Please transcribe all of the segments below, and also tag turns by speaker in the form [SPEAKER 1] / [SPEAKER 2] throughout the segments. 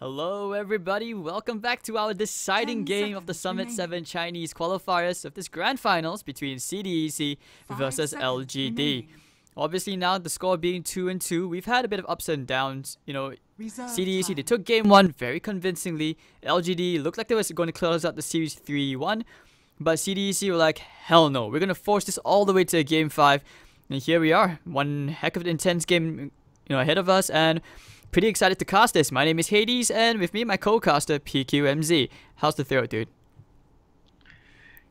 [SPEAKER 1] Hello everybody, welcome back to our deciding game of the Summit 7 Chinese qualifiers of this grand finals between CDEC versus LGD. Obviously now the score being 2-2, we've had a bit of ups and downs. CDEC, they took game 1 very convincingly. LGD looked like they were going to close out the series 3-1. But CDEC were like, hell no, we're going to force this all the way to game 5. And here we are, one heck of an intense game ahead of us, and pretty excited to cast this. My name is Hades, and with me, my co-caster, PQMZ. How's the throw, dude?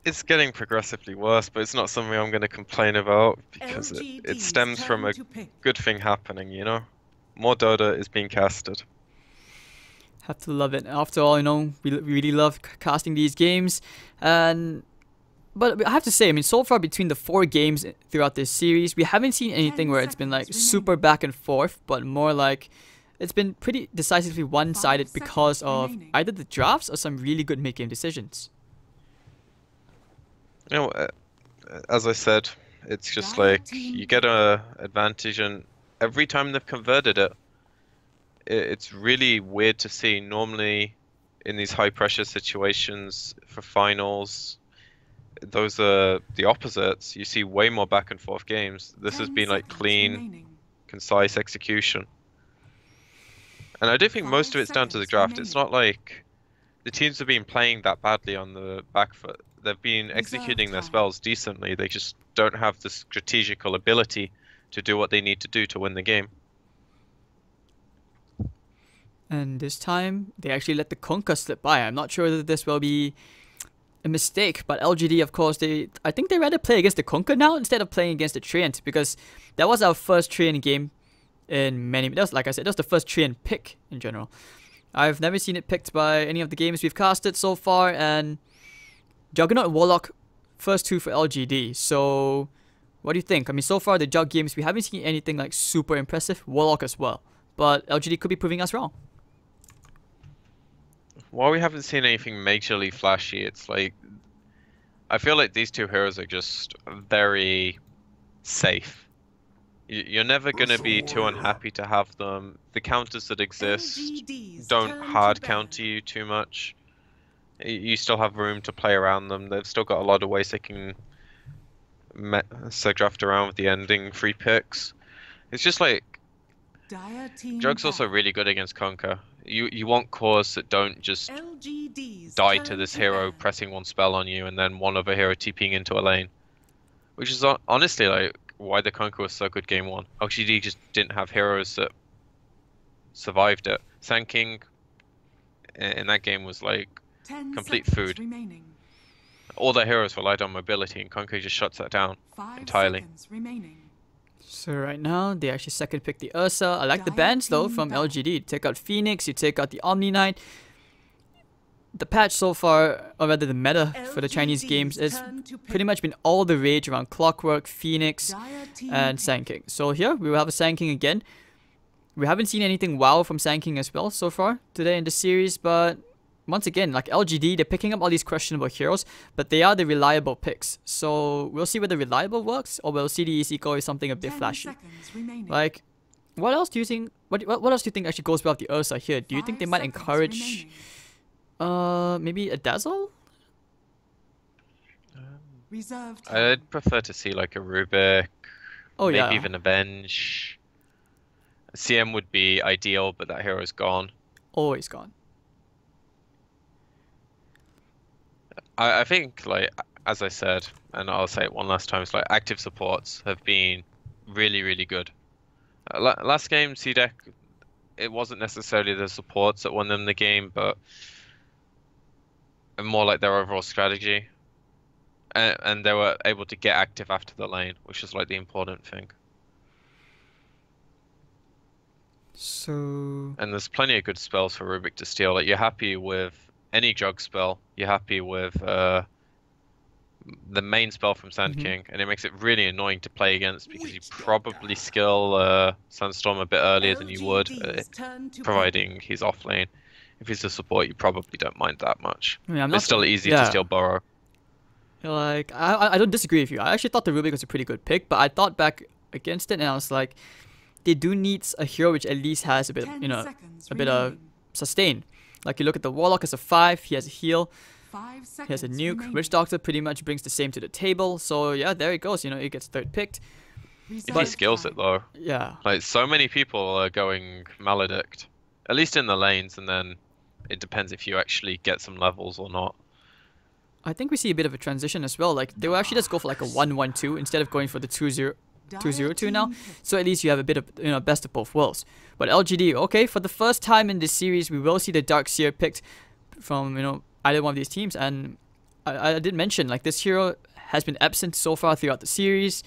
[SPEAKER 2] It's getting progressively worse, but it's not something I'm going to complain about because it stems from a good thing happening, More Dota is being casted.
[SPEAKER 1] Have to love it. After all, we really love casting these games. But I have to say, so far between the 4 games throughout this series, we haven't seen anything where it's been like super back and forth, but more like it's been pretty decisively one-sided because of either the drafts or some really good mid-game decisions.
[SPEAKER 2] As I said, it's just like you get an advantage, and every time they've converted it, it's really weird to see. Normally, in these high-pressure situations for finals, those are the opposites. You see way more back and forth games. This has been like clean, concise execution. And I do think most of it's down to the draft. It's not like the teams have been playing that badly on the back foot. They've been executing their spells decently. They just don't have the strategical ability to do what they need to do to win the game.
[SPEAKER 1] And this time, they actually let the Kunkka slip by. I'm not sure that this will be a mistake, but LGD, of course, I think they rather play against the Kunkka now instead of playing against the Treant, because that was our first Treant game in many. Like I said, that was the first Treant pick in general. I've never seen it picked by any of the games we've casted so far, and Juggernaut and Warlock, first 2 for LGD. So, what do you think? So far the Jug games, we haven't seen anything like super impressive. Warlock as well, but LGD could be proving us wrong.
[SPEAKER 2] While we haven't seen anything majorly flashy, it's like I feel like these 2 heroes are just very safe. You're never going to be too unhappy to have them. The counters that exist don't hard counter you too much. You still have room to play around them. They've still got a lot of ways they can draft around with the ending free picks. It's just like Jug's also really good against Kunkka. You want cores that don't just die to this hero pressing one spell on you and then one other hero TPing into a lane. Which is honestly like why the Kunkka was so good game 1. LGD just didn't have heroes that survived it. Sand King in that game was like complete food. All their heroes relied on mobility, and Kunkka just shuts that down entirely.
[SPEAKER 1] So right now, they actually second pick the Ursa. I like the bans though from LGD. You take out Phoenix, you take out the Omni Knight. The patch so far, or rather the meta for the Chinese games, has pretty much been all the rage around Clockwork, Phoenix, and Sand King. So here, we will have a Sand King again. We haven't seen anything wow from Sand King as well so far today in the series, but once again, like LGD, they're picking up all these questionable heroes, but they are the reliable picks. So we'll see whether reliable works, or will CDEC go with something a bit flashy. Like, what else do you think? What else do you think actually goes well with the Ursa here? Do you think they might encourage, maybe a Dazzle?
[SPEAKER 2] I'd prefer to see like a Rubik.
[SPEAKER 1] Oh,
[SPEAKER 2] maybe even Avenge. CM would be ideal, but that hero's gone.
[SPEAKER 1] Always gone.
[SPEAKER 2] I think, like, as I said, and I'll say it one last time, it's like active supports have been really, really good. Last game, CDEC, it wasn't necessarily the supports that won them the game, but more like their overall strategy. And they were able to get active after the lane, which is like the important thing.
[SPEAKER 1] So...
[SPEAKER 2] And there's plenty of good spells for Rubik to steal. Like, you're happy with any Jug spell, you're happy with the main spell from Sand King, and it makes it really annoying to play against because you probably skill Sandstorm a bit earlier than you would, providing he's off lane. If he's a support, you probably don't mind that much. It's still easy to steal Burrow.
[SPEAKER 1] Like, I don't disagree with you. I actually thought the Rubik was a pretty good pick, but I thought back against it and I was like, they do need a hero which at least has a bit, a bit of sustain. Like you look at the Warlock as a 5, he has a heal,
[SPEAKER 3] 5 seconds
[SPEAKER 1] he has a nuke.
[SPEAKER 3] remaining.
[SPEAKER 1] Witch Doctor pretty much brings the same to the table. So yeah, there it goes. You know, it gets third picked.
[SPEAKER 2] If he
[SPEAKER 3] Reserve
[SPEAKER 2] skills
[SPEAKER 3] time.
[SPEAKER 2] it though,
[SPEAKER 1] Yeah,
[SPEAKER 2] like so many people are going Maledict, at least in the lanes, and then it depends if you actually get some levels or not.
[SPEAKER 1] I think we see a bit of a transition as well. Like they will actually just go for like a 1-1-2 instead of going for the 2-0. 2-0-2 now, so at least you have a bit of, you know, best of both worlds. But LGD, okay, for the first time in this series, we will see the Darkseer picked from, you know, either one of these teams. And I did mention, like, this hero has been absent so far throughout the series.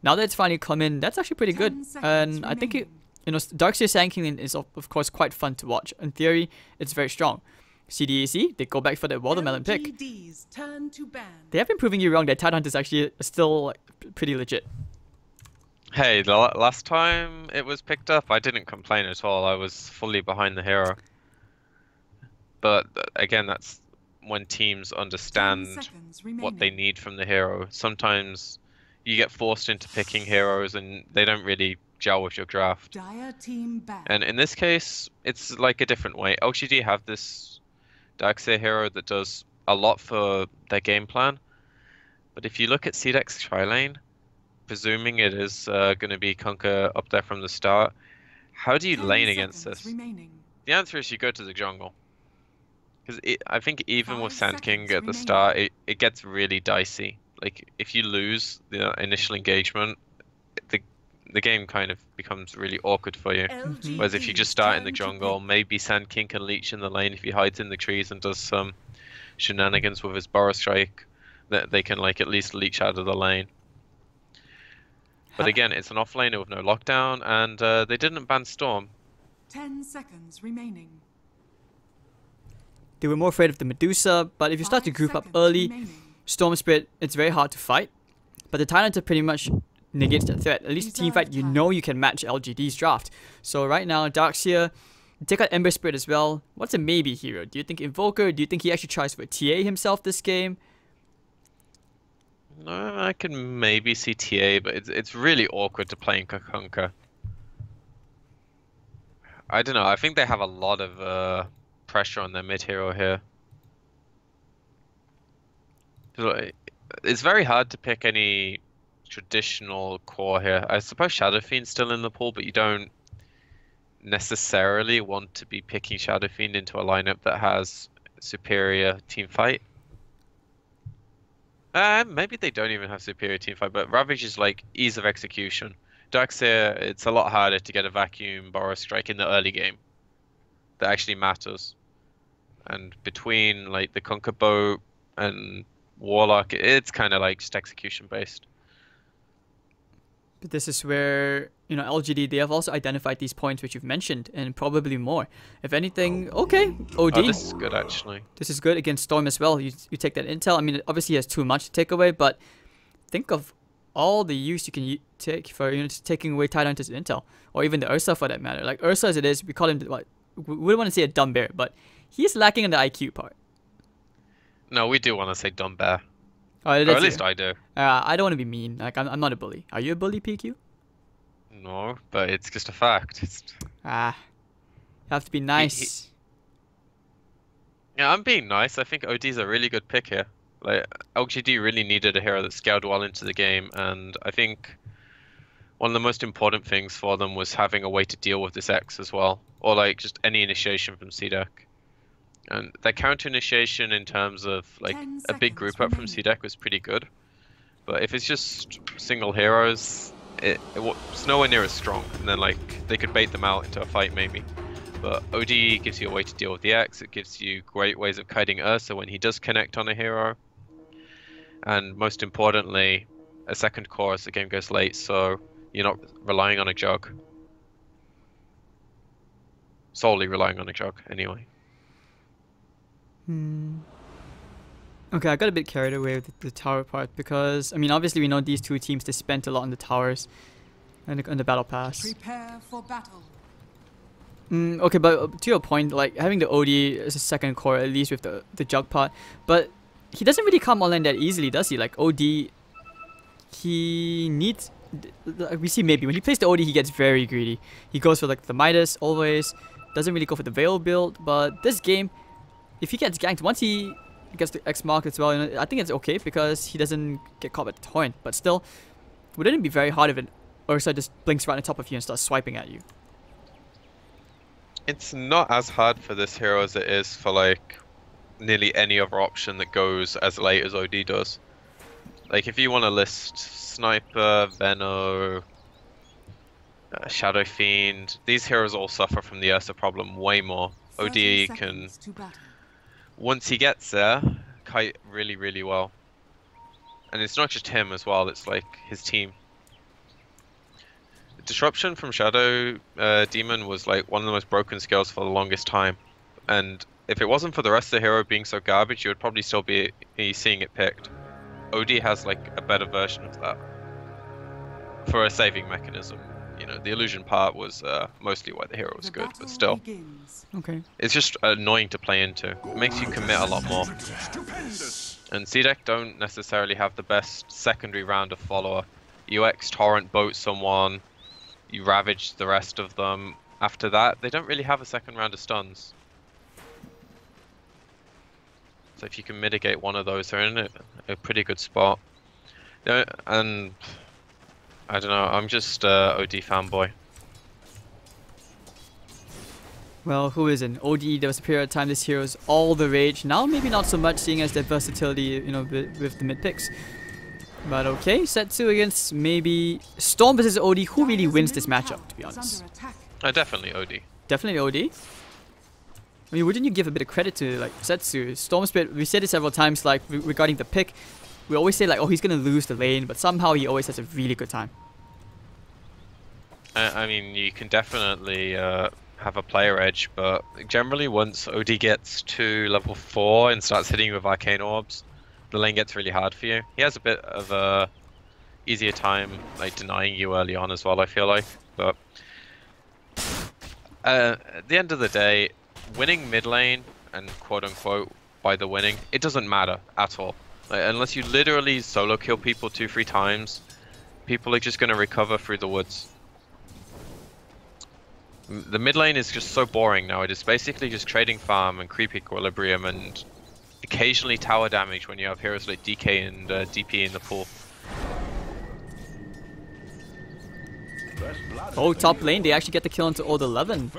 [SPEAKER 1] Now that it's finally come in, that's actually pretty good.
[SPEAKER 3] 10 seconds
[SPEAKER 1] And I think it, you know, Darkseer Sand is of course quite fun to watch. In theory, it's very strong. CDEC, they go back for the watermelon pick.
[SPEAKER 3] LGD's turn to ban.
[SPEAKER 1] They have been proving you wrong that Tidehunter is actually still like, pretty legit.
[SPEAKER 2] Hey, the last time it was picked up, I didn't complain at all. I was fully behind the hero. But again, that's when teams
[SPEAKER 3] 10
[SPEAKER 2] understand
[SPEAKER 3] seconds
[SPEAKER 2] what they
[SPEAKER 3] remaining.
[SPEAKER 2] need from the hero. Sometimes you get forced into picking heroes and they don't really gel with your draft.
[SPEAKER 3] Dire team ban.
[SPEAKER 2] And in this case, it's like a different way. LGD have this Darkseer hero that does a lot for their game plan. But if you look at CDEC's tri-lane, presuming it is going to be Kunkka up there from the start, how do you
[SPEAKER 3] 10
[SPEAKER 2] lane against
[SPEAKER 3] seconds
[SPEAKER 2] this?
[SPEAKER 3] remaining.
[SPEAKER 2] The answer is you go to the jungle. Because I think even with
[SPEAKER 3] 5
[SPEAKER 2] Sand King
[SPEAKER 3] seconds
[SPEAKER 2] at the
[SPEAKER 3] remaining.
[SPEAKER 2] start, it gets really dicey. Like, if you lose the initial engagement, the game kind of becomes really awkward for you. Whereas if you just start in the jungle, maybe Sand King can leech in the lane if he hides in the trees and does some shenanigans with his Burrow Strike, that they can like at least leech out of the lane. But again, it's an offlaner with no lockdown, and they didn't ban Storm.
[SPEAKER 3] 10 seconds remaining.
[SPEAKER 1] They were more afraid of the Medusa, but if you start to
[SPEAKER 3] 5
[SPEAKER 1] group up
[SPEAKER 3] seconds
[SPEAKER 1] early,
[SPEAKER 3] remaining.
[SPEAKER 1] Storm Spirit, it's very hard to fight. But the Tidehunter pretty much negates that threat. At least team fight, you know you can match LGD's draft. So right now, Darkseer, take out Ember Spirit as well. What's a maybe hero? Do you think Invoker? Do you think he actually tries for TA himself this game?
[SPEAKER 2] No, I can maybe see TA, but it's really awkward to play in Kunkka. I don't know. I think they have a lot of pressure on their mid hero here. It's very hard to pick any traditional core here. I suppose Shadow Fiend's still in the pool, but you don't necessarily want to be picking Shadow Fiend into a lineup that has superior team fight. Maybe they don't even have superior team fight, but Ravage is like ease of execution. Darkseer, it's a lot harder to get a vacuum Burrow Strike in the early game. That actually matters. And between like the Kunkka Boat and Warlock, it's kind of like just execution based.
[SPEAKER 1] But this is where, you know, LGD, they have also identified these points which you've mentioned, and probably more. If anything, okay, OD.
[SPEAKER 2] Oh, this is good actually.
[SPEAKER 1] This is good against Storm as well. You take that intel. I mean, obviously he has too much to take away, but think of all the use you can take for, you know, just taking away Tidehunter's intel, or even the Ursa for that matter. Like Ursa as it is, we call him what we wouldn't want to say a dumb bear, but he's lacking in the IQ part.
[SPEAKER 2] No, we do want to say dumb bear.
[SPEAKER 1] Or
[SPEAKER 2] Or at least I do.
[SPEAKER 1] I don't want to be mean. Like I'm not a bully. Are you a bully, PQ?
[SPEAKER 2] No, but it's just a fact.
[SPEAKER 1] You have to be nice.
[SPEAKER 2] Yeah, I'm being nice. I think OD's a really good pick here. Like LGD really needed a hero that scaled well into the game, and I think one of the most important things for them was having a way to deal with this X as well, or like just any initiation from CDEC. And their counter initiation in terms of like
[SPEAKER 3] 10
[SPEAKER 2] a big
[SPEAKER 3] seconds
[SPEAKER 2] group up from
[SPEAKER 3] remaining.
[SPEAKER 2] CDEC was pretty good, but if it's just single heroes, it's nowhere near as strong. And then like they could bait them out into a fight maybe. But OD gives you a way to deal with the X. It gives you great ways of kiting Ursa when he does connect on a hero. And most importantly, a second core as the game goes late, so you're not relying on a jug. Solely relying on a jug, anyway.
[SPEAKER 1] Okay, I got a bit carried away with the tower part because, I mean, obviously we know these two teams, they spent a lot on the towers and the battle pass.
[SPEAKER 3] Prepare for battle.
[SPEAKER 1] Okay, but to your point, like having the OD as a second core, at least with the jug part, but he doesn't really come online that easily, does he? Like OD, he needs, we see maybe when he plays the OD, he gets very greedy. He goes for like the Midas always, Doesn't really go for the Veil build, but this game, if he gets ganked, once he gets the X mark as well, you know, I think it's okay because he doesn't get caught by the torrent. But still, wouldn't it be very hard if an Ursa just blinks right on top of you and starts swiping at you?
[SPEAKER 2] It's not as hard for this hero as it is for like nearly any other option that goes as late as OD does. Like if you want to list Sniper, Veno, Shadow Fiend, these heroes all suffer from the Ursa problem way more. OD can, once he gets there, kite really, really well. And it's not just him as well, it's like his team. Disruption from Shadow Demon was like one of the most broken skills for the longest time. And if it wasn't for the rest of the hero being so garbage, you would probably still be seeing it picked. OD has like a better version of that for a saving mechanism. You know, the illusion part was mostly why the hero was good, but still.
[SPEAKER 1] Okay.
[SPEAKER 2] It's just annoying to play into. It makes you commit a lot more. And CDEC don't necessarily have the best secondary round of follow-up. UX torrent boat someone, you ravage the rest of them. After that, they don't really have a second round of stuns. So if you can mitigate one of those, they're in a pretty good spot. And I don't know, I'm just OD fanboy.
[SPEAKER 1] Well, who isn't? OD, there was a period of time this hero was all the rage. Now maybe not so much, seeing as their versatility, you know, with the mid picks. But okay, set 2 against maybe Storm versus OD. Who really wins this matchup, to be honest?
[SPEAKER 2] Definitely OD.
[SPEAKER 1] Definitely OD? I mean, wouldn't you give a bit of credit to like Setsu? Storm Spirit, we said it several times, like regarding the pick. We always say like, oh, he's gonna lose the lane, but somehow he always has a really good time.
[SPEAKER 2] I mean, you can definitely have a player edge, but generally once OD gets to level 4 and starts hitting you with arcane orbs, the lane gets really hard for you. He has a bit of a easier time like denying you early on as well, I feel like. But at the end of the day, winning mid lane and quote unquote by the winning, it doesn't matter at all. Like, unless you literally solo kill people 2-3 times, people are just going to recover through the woods. The mid lane is just so boring now. It is basically just trading farm and creep equilibrium and occasionally tower damage when you have heroes like DK and DP in the pool.
[SPEAKER 1] Oh, top lane, they actually get the kill into Old 11.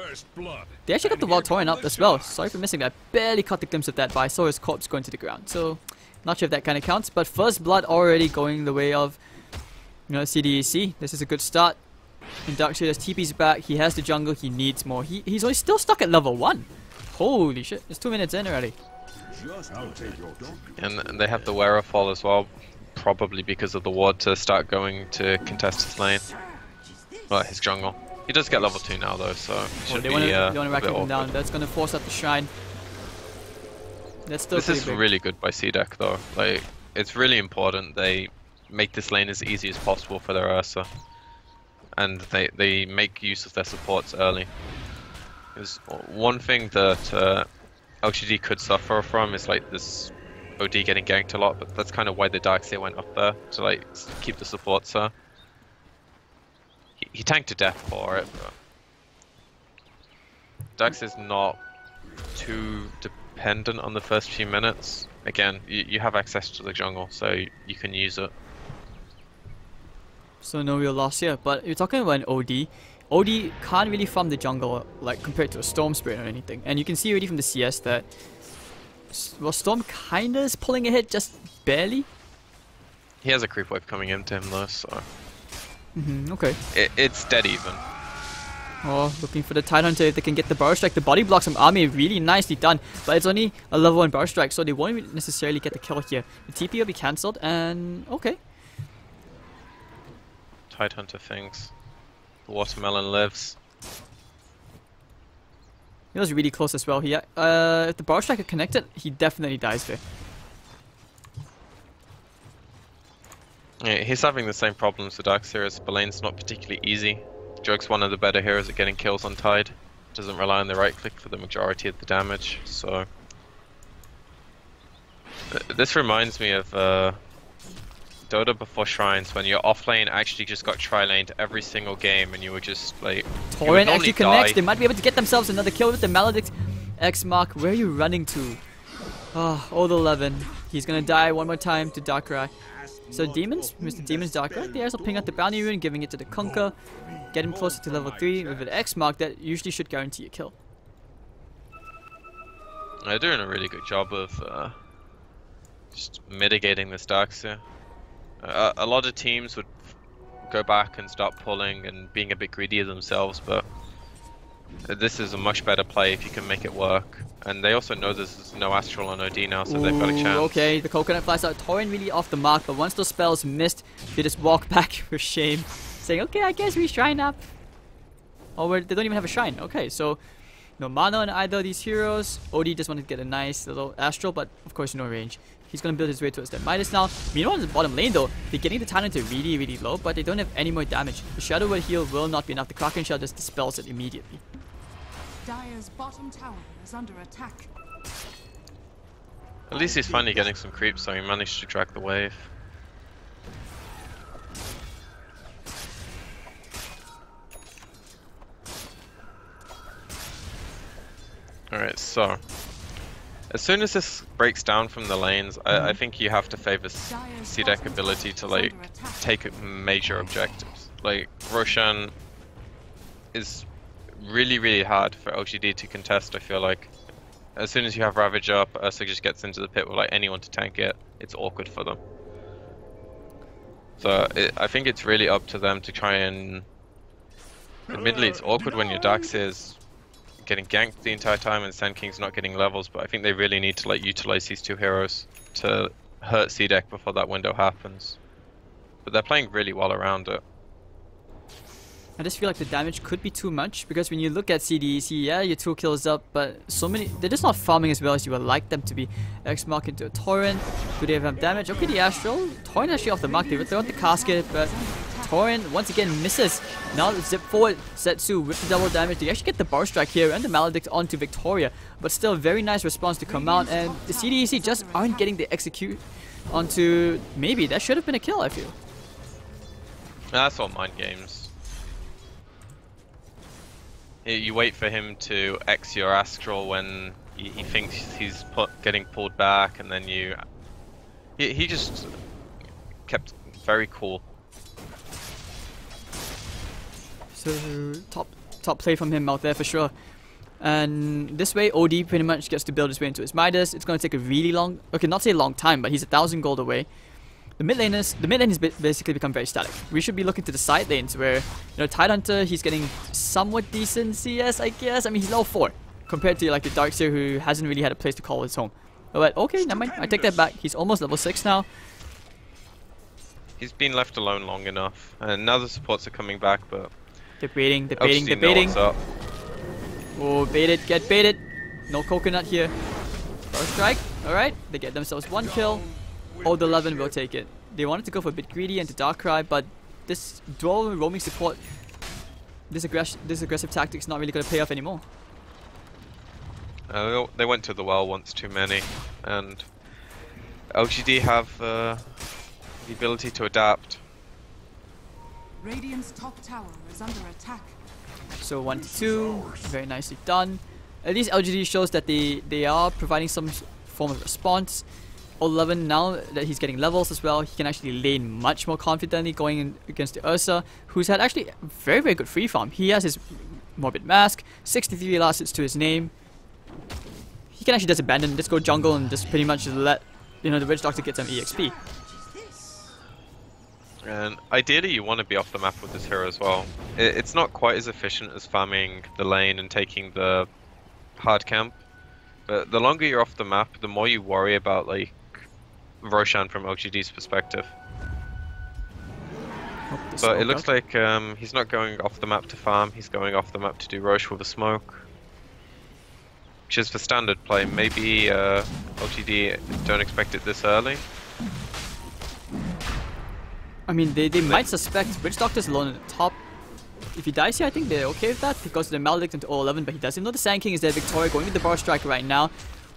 [SPEAKER 1] They actually got the wall torn up as well. Sorry for missing that. Barely caught the glimpse of that, but I saw his corpse going to the ground. So, not sure if that kind of counts. But first blood already going the way of, you know, CDEC. This is a good start. And Darkshadow's TP's back. He has the jungle. He needs more. He's only still stuck at level 1. Holy shit. It's 2 minutes in already.
[SPEAKER 2] And they have the wearer fall as well. Probably because of the ward to start going to contest his lane. Well, his jungle. He does get level 2 now though, so
[SPEAKER 1] they want to rack him down. That's going to force out the shrine. That's still
[SPEAKER 2] this is
[SPEAKER 1] big.
[SPEAKER 2] really good by CDEC though. Like, it's really important they make this lane as easy as possible for their Ursa. And they make use of their supports early. Because one thing that LGD could suffer from is like this OD getting ganked a lot, but that's kind of why the Darkseer went up there, to like keep the supports there. He tanked to death for it, but Darkseer's not too dependent on the first few minutes. Again, you have access to the jungle, so you can use it.
[SPEAKER 1] So no real loss here, but you're talking about an OD. OD can't really farm the jungle like compared to a Storm Spirit or anything. And you can see already from the CS that, well, Storm kinda is pulling ahead, just barely.
[SPEAKER 2] He has a creep wave coming into him though, so...
[SPEAKER 1] okay.
[SPEAKER 2] It's dead even.
[SPEAKER 1] Oh, looking for the Tidehunter if they can get the Burrow Strike. The body blocks from Army, really nicely done. But it's only a level 1 Burrow Strike, so they won't necessarily get the kill here. The TP will be cancelled, and okay.
[SPEAKER 2] Tidehunter things. The watermelon lives.
[SPEAKER 1] He was really close as well. He, if the Burrow Strike are connected, he definitely dies there.
[SPEAKER 2] Yeah, he's having the same problems with Darkseer as Belane's not particularly easy. Joke's one of the better heroes at getting kills on Tide. Doesn't rely on the right click for the majority of the damage, so... This reminds me of Dota before Shrines when your offlane actually just got tri-laned every single game and you were just like...
[SPEAKER 1] Torrent actually connects. They might be able to get themselves another kill with the Maledict. X Mark, where are you running to? Oh, old 11. He's gonna die one more time to Darkrai. So Demons, Mr. Demons Darkrai, they also ping out the Bounty Rune, giving it to the Kunkka. Get him closer to level 3 with an X Mark that usually should guarantee a kill.
[SPEAKER 2] They're doing a really good job of just mitigating this Darkseer. A lot of teams would go back and start pulling and being a bit greedier themselves, but this is a much better play if you can make it work. And they also know there's no Astral on OD now, so they've got a chance.
[SPEAKER 1] Okay, the Coconut flies out. Torrent really off the mark, but once those spells missed, they just walk back with shame, saying, okay, I guess we shrine up. Oh, they don't even have a shrine. Okay, so no mana on either of these heroes. OD just wanted to get a nice little Astral, but of course no range. He's going to build his way towards that Midas now. Meanwhile, in the bottom lane though, they're getting the talent to really, really low, but they don't have any more damage. The Shadow Word heal will not be enough. The Kraken Shell just dispels it immediately.
[SPEAKER 3] Dire's bottom tower is under attack.
[SPEAKER 2] At least he's finally getting some creeps, so he managed to drag the wave. Alright, so as soon as this breaks down from the lanes, I think you have to favor CDEC ability to like take major objectives. Like Roshan is really, really hard for LGD to contest, I feel like. As soon as you have Ravage up, Ursa just gets into the pit with like anyone to tank it, it's awkward for them. So I think it's really up to them to try and... Admittedly, it's awkward when your Darkseer is getting ganked the entire time and Sand King's not getting levels, but I think they really need to like utilize these two heroes to hurt CDEC before that window happens. But they're playing really well around it.
[SPEAKER 1] I just feel like the damage could be too much, because when you look at CDEC, yeah, your 2 kills up, but so many, they're just not farming as well as you would like them to be. X Mark into a Torrent. Do they have damage? Okay, the Astral. Torrent actually off the mark. They would throw out the casket, but Torrent once again misses. Now zip forward, Setsu with the double damage. They actually get the Bar Strike here and the Maledict onto Victoria, but still a very nice response to come out, and the CDEC just aren't getting the execute onto... Maybe that should have been a kill, I feel.
[SPEAKER 2] That's all mind games. You wait for him to X your Astral when he thinks he's getting pulled back, and then you... He just kept very cool.
[SPEAKER 1] So top play from him out there for sure. And this way OD pretty much gets to build his way into his Midas. It's going to take a really long... Okay, not say a long time, but he's 1,000 gold away. The mid lane has basically become very static. We should be looking to the side lanes where, you know, Tidehunter, he's getting somewhat decent CS, I guess. I mean, he's level 4 compared to like the Darkseer who hasn't really had a place to call his home. But okay, never mind. I take that back. He's almost level 6 now.
[SPEAKER 2] He's been left alone long enough, and now the supports are coming back, but...
[SPEAKER 1] They're baiting. Oh, baited, get baited. No coconut here. First strike. Alright, they get themselves 1 kill. Old 11 will take it. They wanted to go for a bit greedy into Darkrai, but this dual roaming support, this aggressive tactic is not really going to pay off anymore.
[SPEAKER 2] They went to the well once too many, and LGD have the ability to adapt.
[SPEAKER 3] Radiant's top tower is under attack.
[SPEAKER 1] So 1 to 2, very nicely done. At least LGD shows that they are providing some form of response. 11, now that he's getting levels as well, he can actually lane much more confidently going in against the Ursa, who's had actually very, very good free farm. He has his Morbid Mask, 63 last hits to his name. He can actually just abandon, just go jungle and just pretty much let, you know, the Witch Doctor get some EXP.
[SPEAKER 2] And ideally you want to be off the map with this hero as well. It's not quite as efficient as farming the lane and taking the hard camp, but the longer you're off the map, the more you worry about like Roshan from LGD's perspective. But it looks like he's not going off the map to farm, he's going off the map to do Roche with a smoke. Which is for standard play. Maybe LGD don't expect it this early.
[SPEAKER 1] I mean, they might suspect Witch Doctor's alone at the top. If he dies here, I think they're okay with that because the Maledict into 11, but he doesn't know the Sand King is there. Victoria going with the Bar Strike right now.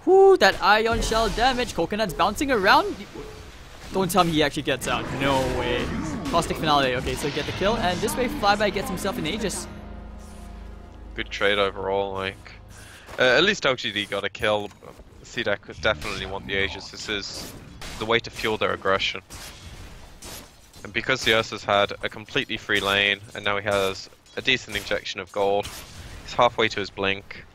[SPEAKER 1] Whoo, that Ion Shell damage. Coconut's bouncing around. Don't tell me he actually gets out. No way. Caustic Finale. Okay, so get the kill, and this way Flyby gets himself an Aegis.
[SPEAKER 2] Good trade overall. Like, at least LGD got a kill. CDEC would definitely want the Aegis. This is the way to fuel their aggression. And because the Ursa's had a completely free lane, and now he has a decent injection of gold, he's halfway to his blink.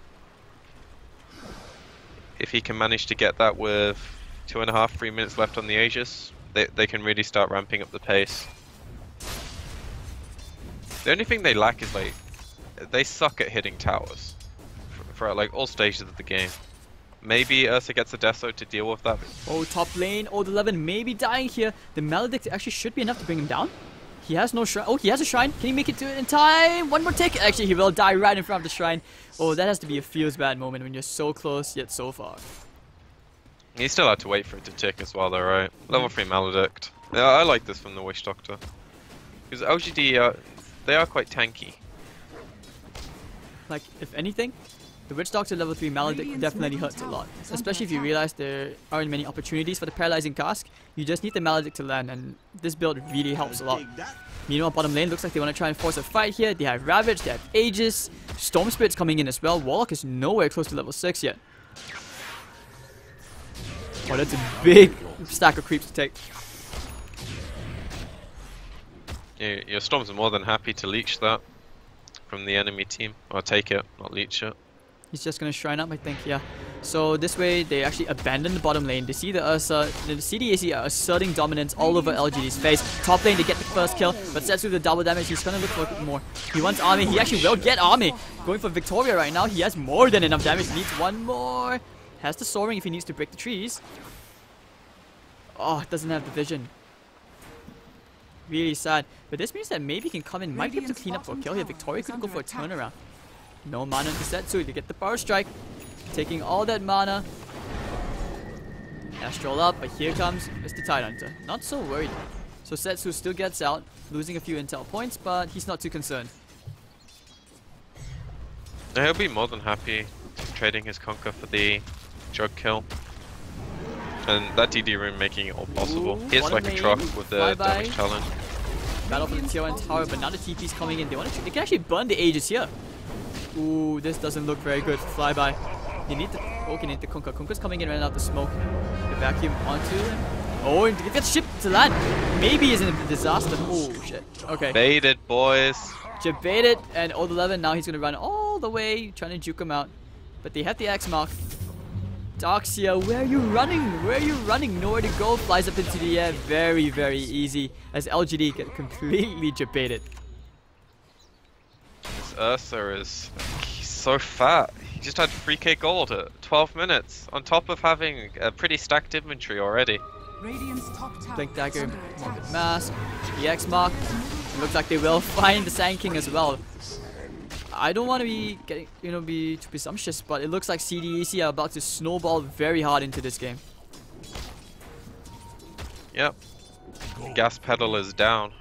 [SPEAKER 2] If he can manage to get that with 2.5, 3 minutes left on the Aegis, they can really start ramping up the pace. The only thing they lack is, like, they suck at hitting towers for like all stages of the game. Maybe Ursa gets a Deso to deal with that.
[SPEAKER 1] Oh, top lane, Old 11 may be dying here. The Maledict actually should be enough to bring him down. He has no shrine. Oh, he has a shrine. Can he make it to it in time? One more tick. Actually, he will die right in front of the shrine. Oh, that has to be a feels bad moment when you're so close yet so far.
[SPEAKER 2] He still had to wait for it to tick as well though, right? Level 3 Maledict. Yeah, I like this from the Witch Doctor. Because LGD, they are quite tanky.
[SPEAKER 1] Like, if anything, the Witch Doctor level 3 Maledict definitely hurts a lot. Especially if you realize there aren't many opportunities for the Paralyzing Cask. You just need the Maledict to land, and this build really helps a lot. Meanwhile, bottom lane looks like they want to try and force a fight here. They have Ravage, they have Aegis, Storm Spirit's coming in as well. Warlock is nowhere close to level 6 yet. Oh, that's a big stack of creeps to take.
[SPEAKER 2] Yeah, your Storms are more than happy to leech that from the enemy team. Or take it, not leech it.
[SPEAKER 1] He's just gonna shrine up, I think, yeah. So this way, they actually abandon the bottom lane. They see the Ursa, the CDEC are asserting dominance all over LGD's face. Top lane, they get the first kill, but Setsu with the double damage, he's gonna look for more. He wants Army, he actually will get Army. Going for Victoria right now, he has more than enough damage, he needs one more. Has the soaring if he needs to break the trees. Oh, it doesn't have the vision. Really sad. But this means that maybe he can come in, might be able to clean up for a kill here. Victoria could go for a turnaround. No mana to Setsu to get the power strike. Taking all that mana. Astral up, but here comes Mr. Tidehunter. Not so worried. So Setsu still gets out, losing a few intel points, but he's not too concerned.
[SPEAKER 2] He'll be more than happy trading his Conquer for the Jug kill. And that DD room making it all possible.
[SPEAKER 1] Ooh,
[SPEAKER 2] It's like a truck with the damage challenge.
[SPEAKER 1] Battle for the tier 1 tower, but now the TP's coming in. They can actually burn the Aegis here. Ooh, this doesn't look very good for Flyby. They need the... Okay, they need the Kunkka. Kunkka's coming in right out the smoke. The vacuum onto him. Oh, and he gets shipped to land. Maybe he's in a disaster. Oh, shit. Okay.
[SPEAKER 2] Baited, boys.
[SPEAKER 1] Baited, and Old 11, now he's gonna run all the way, trying to juke him out. But they have the X mark. Darkseer, where are you running? Where are you running? Nowhere to go. Flies up into the air. Very, very easy. As LGD get completely jebaited.
[SPEAKER 2] This Ursa is... he's so fat. He just had 3k gold at 12 minutes. On top of having a pretty stacked inventory already.
[SPEAKER 1] Blink Dagger, Morbid Mask, the X mark. It looks like they will find the Sand King as well. I don't want to be getting, be too presumptuous, but it looks like CDEC are about to snowball very hard into this game.
[SPEAKER 2] Yep. Gas pedal is down.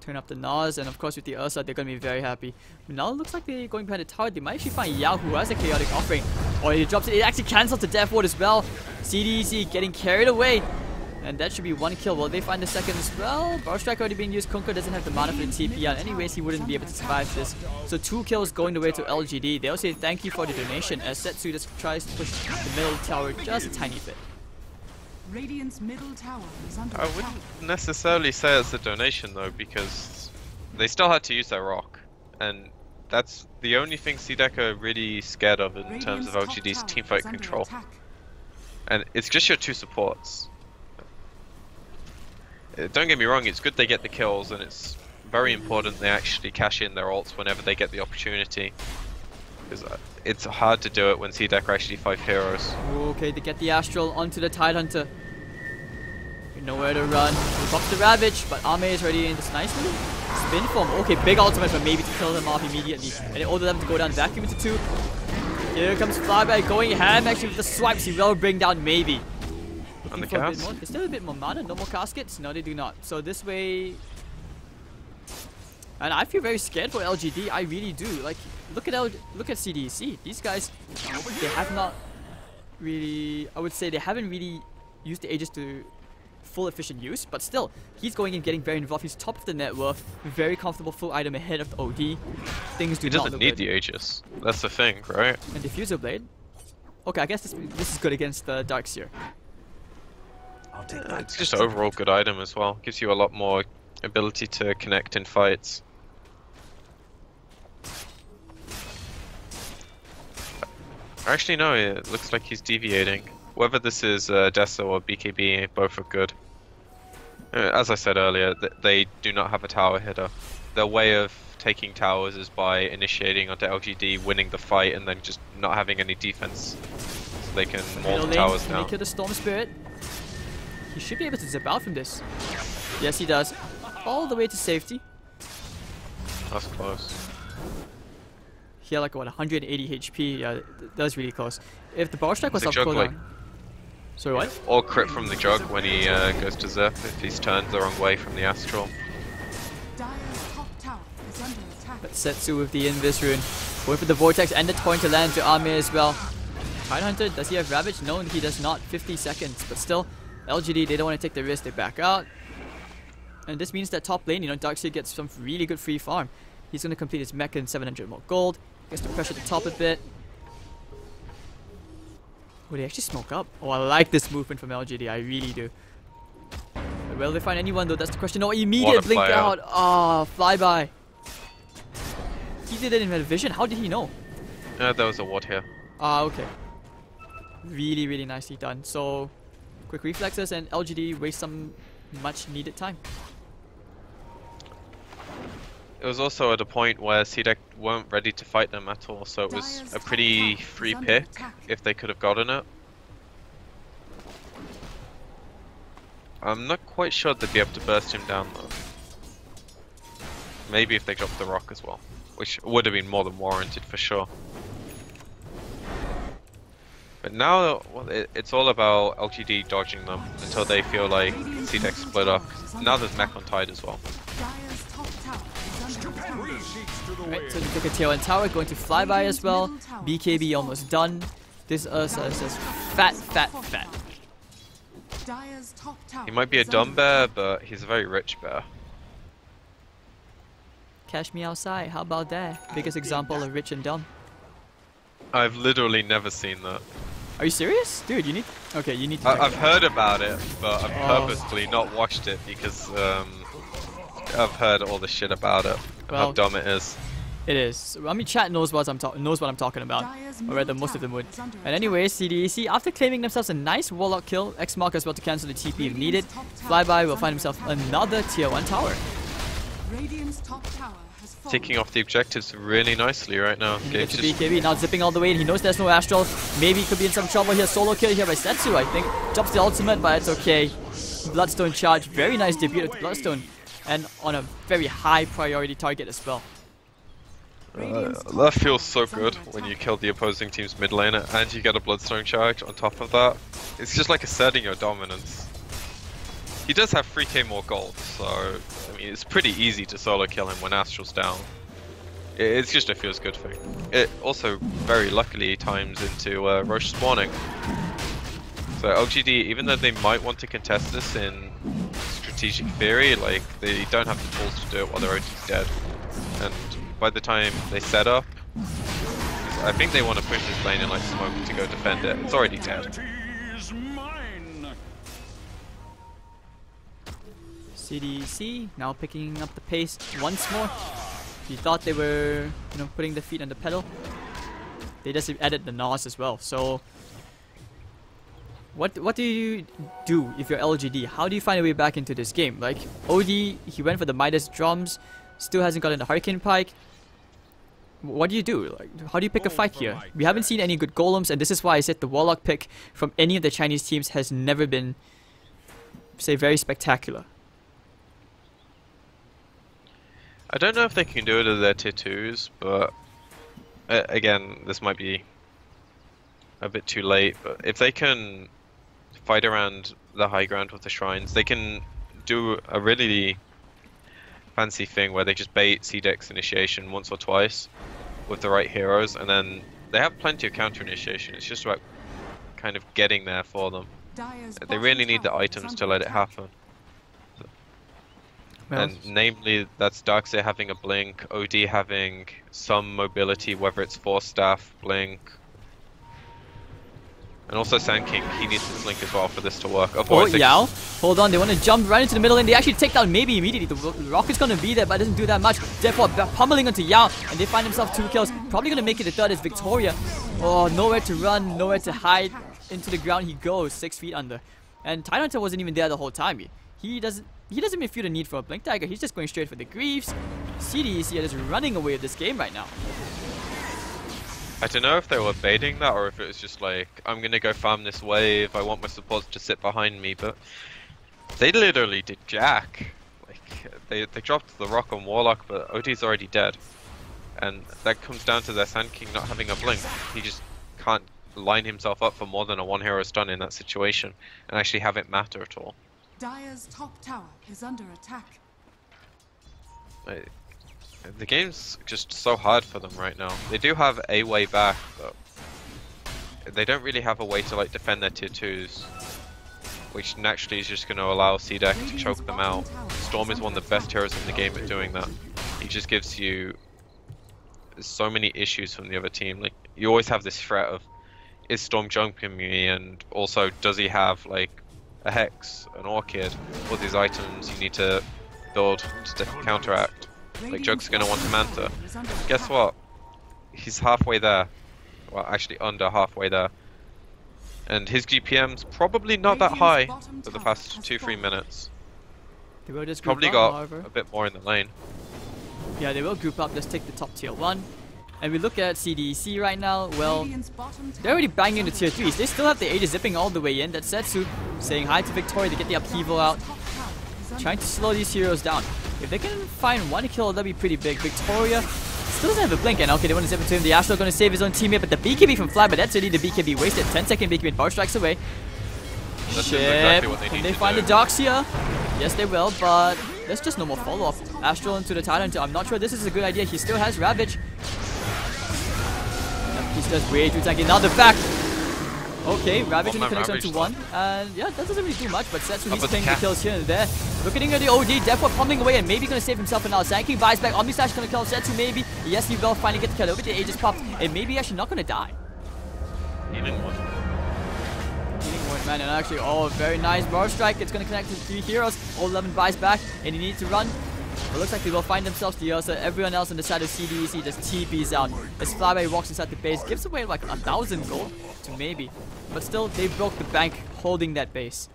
[SPEAKER 1] Turn up the Nas, and of course with the Ursa, they're going to be very happy. Now it looks like they're going behind the tower. They might actually find Yao, who has a chaotic offering. Oh, he drops it. It actually cancels the Death Ward as well. CDEC getting carried away. And that should be one kill. Will they find the second as well? Power Strike already being used. Kunkka doesn't have the mana for the TP, and anyways, he wouldn't be able to survive this. So 2 kills going the way to LGD. They'll say thank you for the donation as Setsu just tries to push the middle tower just a tiny bit.
[SPEAKER 3] Radiant's middle tower is under
[SPEAKER 2] I wouldn't necessarily say it's a donation though, because they still had to use their rock. And that's the only thing CDEC are really scared of in terms of LGD's teamfight control. And it's just your 2 supports. Don't get me wrong, it's good they get the kills, and it's very important they actually cash in their ults whenever they get the opportunity. Because it's hard to do it when CDEC are actually 5 heroes.
[SPEAKER 1] Okay, they get the Astral onto the Tidehunter. Nowhere to run. He pops the Ravage, but Ame is ready in this nicely. Spin form. Okay, big ultimate, but maybe to kill him off immediately. And they order them to go down, vacuum into 2. Here comes Flyby going ham actually with the swipes. He will bring down maybe.
[SPEAKER 2] On the cast?
[SPEAKER 1] There's still a bit more mana. No more caskets? No, they do not. So this way... And I feel very scared for LGD. I really do. Like, look at CDEC. These guys, they have not really... I would say they haven't really used the Aegis to full efficient use, but still, he's going in, getting very involved. He's top of the net worth, very comfortable full item ahead of the OD. Things do
[SPEAKER 2] He
[SPEAKER 1] not
[SPEAKER 2] doesn't
[SPEAKER 1] look
[SPEAKER 2] need
[SPEAKER 1] good.
[SPEAKER 2] the Aegis. That's the thing, right?
[SPEAKER 1] And Diffuser Blade. Okay, I guess this is good against the Darkseer.
[SPEAKER 4] I'll take that.
[SPEAKER 2] It's just an overall good item as well. Gives you a lot more ability to connect in fights. Actually, no, it looks like he's deviating. Whether this is Deso or BKB, both are good. As I said earlier, they do not have a tower hitter. Their way of taking towers is by initiating onto LGD, winning the fight, and then just not having any defense. So they can maul the towers
[SPEAKER 1] Can he
[SPEAKER 2] down.
[SPEAKER 1] kill the Storm Spirit? He should be able to zip out from this. Yes, he does. All the way to safety.
[SPEAKER 2] That's close.
[SPEAKER 1] He had like what, 180 HP. Yeah, that was really close. If the Power Strike was
[SPEAKER 2] The
[SPEAKER 1] off
[SPEAKER 2] jug,
[SPEAKER 1] cooldown.
[SPEAKER 2] like-
[SPEAKER 1] Sorry, what?
[SPEAKER 2] Or crit from the jug when he goes to zip if he's turned the wrong way from the astral.
[SPEAKER 3] Dire's top tower is under attack.
[SPEAKER 1] But Setsu with the Invis rune. Going for the Vortex and the Torrent to land to Ame as well. Tidehunter, does he have Ravage? No, he does not. 50 seconds. But still, LGD, they don't want to take the risk. They back out. And this means that top lane, Darkseid gets some really good free farm. He's going to complete his mecha in 700 more gold. Gets to pressure the top a bit. Oh, they actually smoke up. Oh, I like this movement from LGD. I really do. Will they find anyone though? That's the question. No, immediate
[SPEAKER 2] What a
[SPEAKER 1] blink
[SPEAKER 2] fly
[SPEAKER 1] out. Ah, flyby. He did it in red vision. How did he know?
[SPEAKER 2] There was a ward here.
[SPEAKER 1] Ah, okay. Really, really nicely done. So, quick reflexes and LGD waste some much needed time.
[SPEAKER 2] It was also at a point where CDEC weren't ready to fight them at all, so it was
[SPEAKER 3] Dire's
[SPEAKER 2] a
[SPEAKER 3] top
[SPEAKER 2] pretty
[SPEAKER 3] tower is
[SPEAKER 2] free
[SPEAKER 3] under
[SPEAKER 2] pick
[SPEAKER 3] attack.
[SPEAKER 2] if they could have gotten it. I'm not quite sure they'd be able to burst him down though. Maybe if they dropped the rock as well, which would have been more than warranted for sure. But now, well, it's all about LGD dodging them until they feel like CDEC split up. Now there's mech on tide as well.
[SPEAKER 3] Dire's top tower is under attack.
[SPEAKER 1] Right, so they take a tail and tower, going to flyby as well. BKB almost done. This Ursa is just fat, fat, fat.
[SPEAKER 3] Dire's top tower
[SPEAKER 2] He might be a
[SPEAKER 3] is
[SPEAKER 2] dumb
[SPEAKER 3] under
[SPEAKER 2] bear,
[SPEAKER 3] attack.
[SPEAKER 2] but he's a very rich bear.
[SPEAKER 1] Cash me outside. How about that? Biggest example of rich and dumb.
[SPEAKER 2] I've literally never seen that.
[SPEAKER 1] Are you serious? Dude, you need... Okay, you need to... check
[SPEAKER 2] I've
[SPEAKER 1] it out.
[SPEAKER 2] heard about it, but I've
[SPEAKER 1] Oh.
[SPEAKER 2] purposely not watched it because I've heard all the shit about it and how
[SPEAKER 1] Well,
[SPEAKER 2] dumb it is.
[SPEAKER 1] It is. I mean, chat knows what I'm talking about.
[SPEAKER 3] Dire's
[SPEAKER 1] Or rather,
[SPEAKER 3] middle
[SPEAKER 1] most of them
[SPEAKER 3] tower
[SPEAKER 1] would.
[SPEAKER 3] is under
[SPEAKER 1] And anyways, CDEC, after claiming themselves a nice Warlock kill, X-Mark as well to cancel the TP if needed. Flyby will find himself another tier 1 tower.
[SPEAKER 3] Radiant's top tower has fallen.
[SPEAKER 2] Taking off the objectives really nicely right now.
[SPEAKER 1] He
[SPEAKER 2] Gabe's
[SPEAKER 1] gets the
[SPEAKER 2] just
[SPEAKER 1] BKB, now zipping all the way in. He knows there's no Astral. Maybe he could be in some trouble here. Solo kill here by Setsu, I think. Drops the ultimate, but it's okay. Bloodstone charge. Very nice debut with Bloodstone. And on a very high priority target as well.
[SPEAKER 2] that feels so good when you kill the opposing team's mid laner and you get a Bloodstone charge on top of that. It's just like asserting your dominance. He does have 3k more gold, so I mean it's pretty easy to solo kill him when Astral's down. It's just a feels good thing. It also very luckily times into Roche spawning. So LGD, even though they might want to contest this in strategic theory, like they don't have the tools to do it while their OT's dead. And by the time they set up, I think they want to push this lane in like smoke to go defend it. It's already dead.
[SPEAKER 1] CDEC now picking up the pace once more. You thought they were, putting their feet on the pedal. They just added the NOS as well. So, what do you do if you're LGD? How do you find a way back into this game? Like OD, he went for the Midas drums, still hasn't gotten the Hurricane Pike. What do you do? Like, how do you pick a fight here? We haven't seen any good golems, and this is why I said the Warlock pick from any of the Chinese teams has never been, say, very spectacular.
[SPEAKER 2] I don't know if they can do it as their tier 2s, but again, this might be a bit too late. But if they can fight around the high ground with the shrines, they can do a really fancy thing where they just bait CDEC's initiation once or twice with the right heroes, and then they have plenty of counter initiation. It's just about kind of getting there for them. They really need the items to let it happen.
[SPEAKER 1] Well,
[SPEAKER 2] And namely, that's Darkseid having a blink, OD having some mobility, whether it's Force Staff, blink. And also Sand King, he needs his blink as well for this to work.
[SPEAKER 1] oh,
[SPEAKER 2] Otherwise,
[SPEAKER 1] Yao. Hold on, they want to jump right into the middle and they actually take down maybe immediately. The rocket's going to be there, but it doesn't do that much. Therefore, pummeling onto Yao, and they find themselves 2 kills. Probably going to make it the third is Victoria. Oh, nowhere to run, nowhere to hide. Into the ground he goes, 6 feet under. And Tidehunter wasn't even there the whole time. He doesn't even feel the need for a Blink Dagger. He's just going straight for the Greaves. CDEC are just running away with this game right now.
[SPEAKER 2] I don't know if they were baiting that or if it was just like, I'm gonna go farm this wave, I want my supports to sit behind me, but they literally did jack. Like, they dropped the rock on Warlock, but OD's already dead. And that comes down to their Sand King not having a blink. He just can't line himself up for more than a 1-hero stun in that situation and actually have it matter at all.
[SPEAKER 3] Dire's top tower is under attack.
[SPEAKER 2] The game's just so hard for them right now. They do have a way back, but they don't really have a way to like defend their tier 2s, which naturally is just going to allow CDEC to choke them out. Storm is one of the best heroes in the game at doing that. He just gives you so many issues from the other team. Like, you always have this threat of, is Storm jumping me, and also does he have like a Hex, an Orchid, all these items you need to build to counteract. Like, Jug's gonna want a Manta. Guess what? He's halfway there. Well, actually under halfway there. And his GPM's probably not that high for the past 2-3 minutes.
[SPEAKER 1] They will just
[SPEAKER 2] Probably
[SPEAKER 1] group
[SPEAKER 2] got
[SPEAKER 1] up, however.
[SPEAKER 2] a bit more in the lane.
[SPEAKER 1] Yeah, they will group up. Let's take the top tier 1. And we look at CDEC right now. Well, they're already banging the tier 3s. They still have the Aegis zipping all the way in. That's Setsu saying hi to Victoria to get the upheaval out. Trying to slow these heroes down. If they can find 1 kill, that'd be pretty big. Victoria still doesn't have a blink, and okay, they want to zip into him. The Astral going to save his own teammate, but the BKB from Fly, but that's really the BKB wasted. 10-second BKB and bar strikes away.
[SPEAKER 2] That's
[SPEAKER 1] Shit.
[SPEAKER 2] exactly what they
[SPEAKER 1] Can
[SPEAKER 2] need
[SPEAKER 1] they
[SPEAKER 2] to
[SPEAKER 1] find
[SPEAKER 2] do.
[SPEAKER 1] the Dox here? Yes, they will, but there's just no more follow-up. Astral into the Tidehunter. I'm not sure this is a good idea. He still has Ravage. Yep, he's just way too tanky. Now the back. Okay, Ravage only connects onto 1. And yeah, that doesn't really do much, but Setsu, he's playing the kills here and there. Looking at the OD, Deathward pummeling away and maybe going to save himself for now. Sand King buys back. Omni Slash going to kill Setsu maybe. Yes, he will finally get the kill over the Aegis popped. And maybe actually not going to die.
[SPEAKER 2] Healing one.
[SPEAKER 1] Healing one, man, and actually, oh, very nice bar strike. It's going to connect to 3 heroes. All 11 buys back, and he needs to run. It looks like they will find themselves the Ursa. Everyone else on the side of CDEC just TPs out. As Flyby walks inside the base, gives away like 1,000 gold to maybe. But still, they broke the bank holding that base.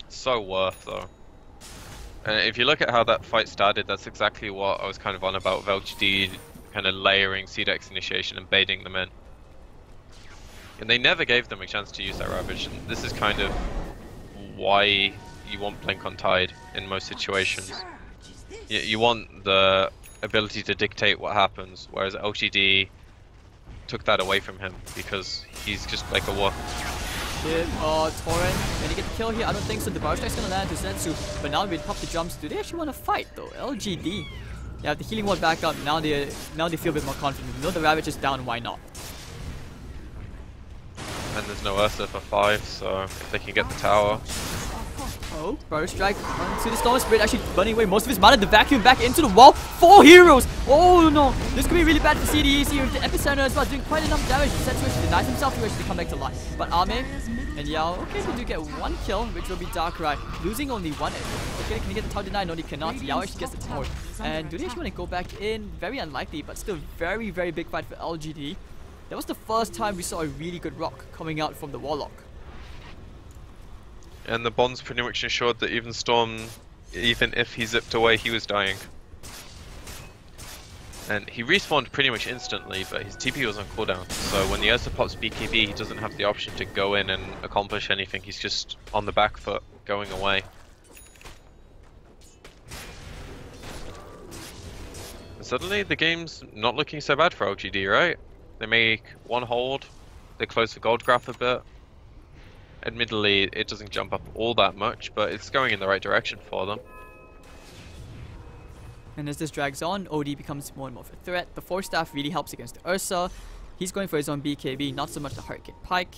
[SPEAKER 2] So worth though. And if you look at how that fight started, that's exactly what I was kind of on about with LGD, kind of layering CDEC's initiation and baiting them in. And they never gave them a chance to use that Ravage, and this is kind of why you want Blink on Tide in most situations. You want the ability to dictate what happens, whereas LGD took that away from him because he's just like a war.
[SPEAKER 1] Torrent, can he get the kill here? I don't think so. The bar strike's gonna land to Setsu, but now we pop the jumps. Do they actually want to fight though? LGD. Yeah, the healing ward back up. Now they feel a bit more confident. You know the Ravage is down, why not?
[SPEAKER 2] And there's no Ursa for 5, so if they can get the tower.
[SPEAKER 1] Oh, bar strike onto the Storm Spirit, actually burning away most of his mana. The vacuum back into the wall. 4 heroes! Oh no! This could be really bad for CDEC here. The Epicenter as well, doing quite enough damage. Setsu actually denies himself to actually come back to life. But Ame and Yao, okay, they do get 1 kill, which will be Darkrai. Losing only 1. Okay, can he get the tower denied? No, he cannot. Yao actually gets the tower. And do they actually want to go back in? Very unlikely, but still very, very big fight for LGD. That was the first time we saw a really good rock coming out from the Warlock.
[SPEAKER 2] And the bonds pretty much ensured that even Storm, even if he zipped away, he was dying. And he respawned pretty much instantly, but his TP was on cooldown. So when the Ursa pops BKB, he doesn't have the option to go in and accomplish anything. He's just on the back foot, going away. And suddenly the game's not looking so bad for LGD, right? They make 1 hold, they close the gold graph a bit. Admittedly, it doesn't jump up all that much, but it's going in the right direction for them.
[SPEAKER 1] And as this drags on, OD becomes more and more of a threat. The Force Staff really helps against the Ursa. He's going for his own BKB, not so much the Hurricane Pike.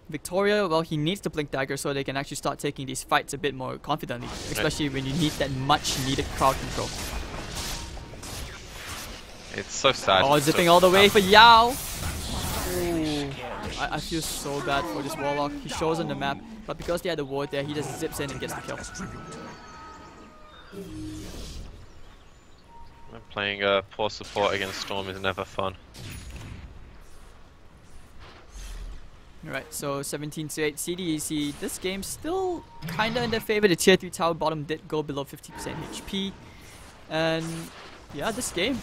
[SPEAKER 1] Victoria, well, he needs to blink dagger so they can actually start taking these fights a bit more confidently, especially when you need that much needed crowd control.
[SPEAKER 2] It's so sad.
[SPEAKER 1] Oh, zipping all the way for Yao. Ooh. I feel so bad for this Warlock. He shows on the map, but because they had the ward there, he just zips in and gets the kill.
[SPEAKER 2] Playing poor support against Storm is never fun.
[SPEAKER 1] Alright, so 17-8 CDEC. This game still kinda in their favor. The tier 3 tower bottom did go below 50% HP. And yeah, this game,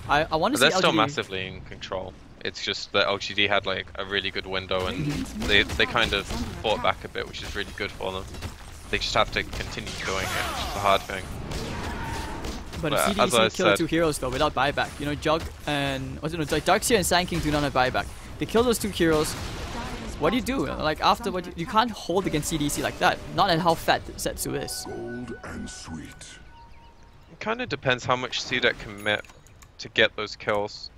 [SPEAKER 1] I want to see
[SPEAKER 2] They're still
[SPEAKER 1] LGD
[SPEAKER 2] massively in control. It's just that LGD had like a really good window and they kind of fought back a bit, which is really good for them. They just have to continue doing it, which is a hard thing.
[SPEAKER 1] But CDEC killed 2 heroes though without buyback. You know, Jug and Darkseer and Sand King do not have buyback. They kill those 2 heroes. What do you do? Like after what you can't hold against CDEC like that. Not at how fat Setsu is.
[SPEAKER 4] Gold and sweet.
[SPEAKER 2] It kind of depends how much CDEC commit to get those kills.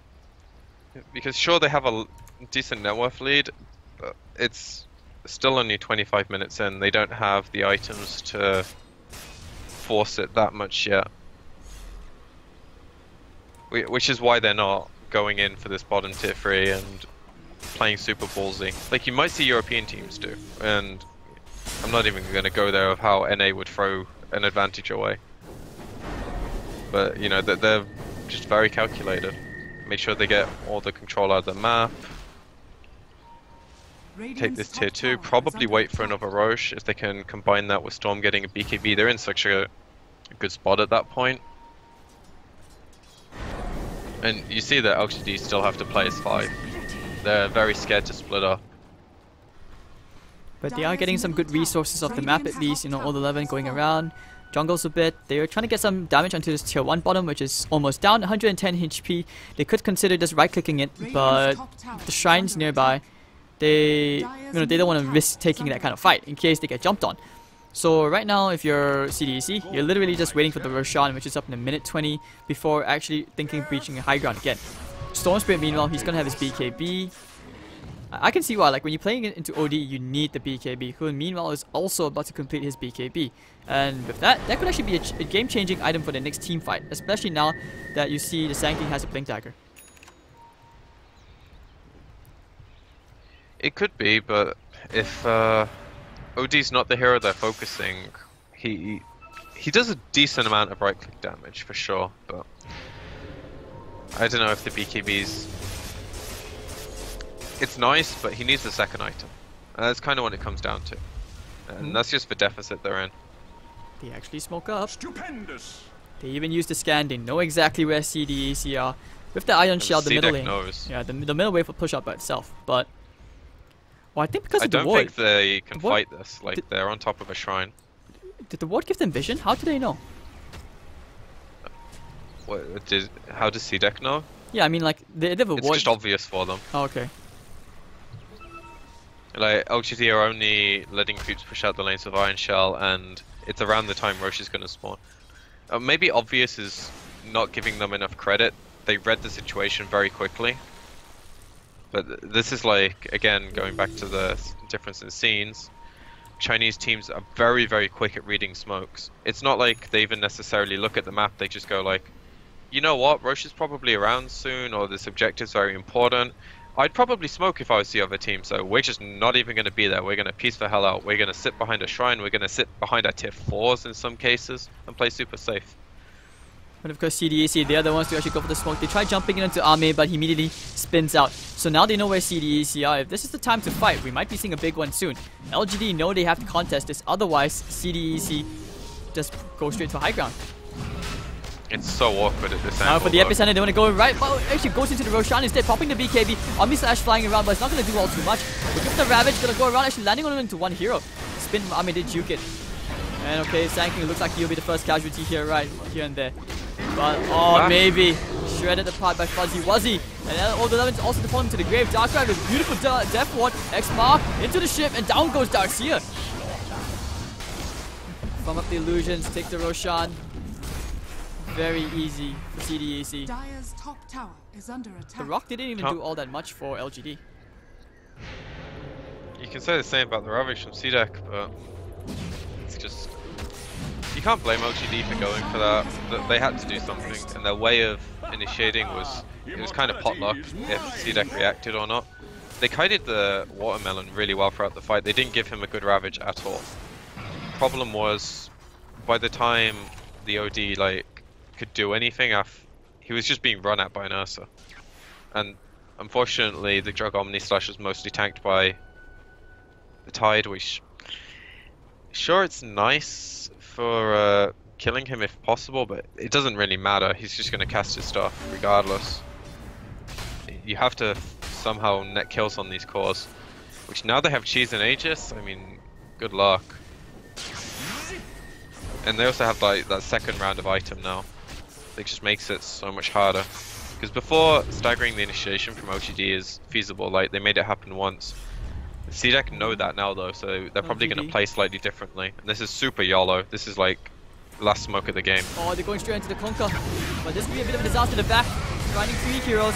[SPEAKER 2] Because sure, they have a decent net worth lead, but it's still only 25 minutes in. They don't have the items to force it that much yet. Which is why they're not going in for this bottom tier 3 and playing super ballsy. Like you might see European teams do, and I'm not even going to go there of how NA would throw an advantage away. But you know, they're just very calculated. Make sure they get all the control out of the map. Take this tier 2, probably wait for another Roche if they can combine that with Storm getting a BKB. They're in such a good spot at that point. And you see that LGD still have to play as 5. They're very scared to split up.
[SPEAKER 1] But they are getting some good resources off the map at least, you know, all 11 going around. Jungles a bit. They're trying to get some damage onto this tier 1 bottom, which is almost down, 110 HP. They could consider just right clicking it, but the shrines nearby, they don't want to risk taking that kind of fight in case they get jumped on. So right now, if you're CDEC, you're literally just waiting for the Roshan, which is up in a minute 20, before actually thinking of breaching a high ground again. Storm Spirit, meanwhile, he's gonna have his BKB. I can see why, like when you're playing it into OD, you need the BKB, who meanwhile is also about to complete his BKB. And with that could actually be a game-changing item for the next team fight, especially now that you see the Sand King has a Blink Dagger.
[SPEAKER 2] It could be, but if OD's not the hero they're focusing, he does a decent amount of right-click damage for sure, but I don't know if the BKB's... It's nice, but he needs the second item. That's kind of what it comes down to. And that's just the deficit they're in.
[SPEAKER 1] They actually smoke up.
[SPEAKER 4] Stupendous.
[SPEAKER 1] They even use the scan. They know exactly where CDEC are. With the Iron Shell, the middle lane.
[SPEAKER 2] Knows.
[SPEAKER 1] Yeah, the middle wave will push up by itself. But well, I think because of the ward.
[SPEAKER 2] I don't think they can fight this. Like, they're on top of a shrine.
[SPEAKER 1] Did the ward give them vision? How do they know?
[SPEAKER 2] How does CDEC know?
[SPEAKER 1] Yeah, I mean, like, they have a ward.
[SPEAKER 2] It's just obvious for them.
[SPEAKER 1] Oh, okay.
[SPEAKER 2] Like, LGD are only letting creeps push out the lanes with Iron Shell, and it's around the time Roche is going to spawn. Maybe obvious is not giving them enough credit. They read the situation very quickly. But this is like, again, going back to the difference in scenes. Chinese teams are very, very quick at reading smokes. It's not like they even necessarily look at the map, they just go like, you know what, Roche is probably around soon, or this objective's very important. I'd probably smoke if I was the other team, so we're just not even going to be there. We're going to piece the hell out. We're going to sit behind a shrine. We're going to sit behind our tier 4s in some cases and play super safe.
[SPEAKER 1] But of course CDEC, they're the ones to actually go for the smoke. They try jumping into Ame, but he immediately spins out. So now they know where CDEC are. If this is the time to fight, we might be seeing a big one soon. LGD know they have to contest this, otherwise CDEC just go straight to high ground.
[SPEAKER 2] It's so awkward at this angle.
[SPEAKER 1] Now for the epicenter, they want to go right. Well, actually goes into the Roshan instead, popping the BKB. Omni Slash flying around, but it's not going to do all too much. But give the Ravage, going to go around, actually landing on into one hero. Spin from Ame did juke it. And okay, Sand King looks like he'll be the first casualty here, right here and there. But oh, maybe shredded apart by Fuzzy Wuzzy. And all the 11's also to follow him to the grave. Darkrai with beautiful Death Ward. X-Mark into the ship, and down goes Darkseer. Farm up the illusions, take the Roshan. Very easy for CDEC.
[SPEAKER 3] Dire's top tower is under attack.
[SPEAKER 1] The Rock didn't even do all that much for LGD.
[SPEAKER 2] You can say the same about the Ravage from CDEC, but it's just... You can't blame LGD for going for that. They had to do something, and their way of initiating was... It was kind of potluck if CDEC reacted or not. They kited the Watermelon really well throughout the fight. They didn't give him a good Ravage at all. Problem was, by the time the OD like could do anything, he was just being run at by an Ursa. And unfortunately, the Drug Omni Slash was mostly tanked by the Tide, which... Sure, it's nice for killing him if possible, but it doesn't really matter. He's just going to cast his stuff regardless. You have to somehow net kills on these cores, which now they have Cheese and Aegis. I mean, good luck. And they also have like that second round of item now. It just makes it so much harder. Because before, staggering the initiation from LGD is feasible. Like they made it happen once. The CDEC know that now though, so they're probably going to play slightly differently. And this is super YOLO. This is like last smoke of the game.
[SPEAKER 1] Oh, they're going straight into the Conker. But this could be a bit of a disaster in the back. Grinding 3 heroes.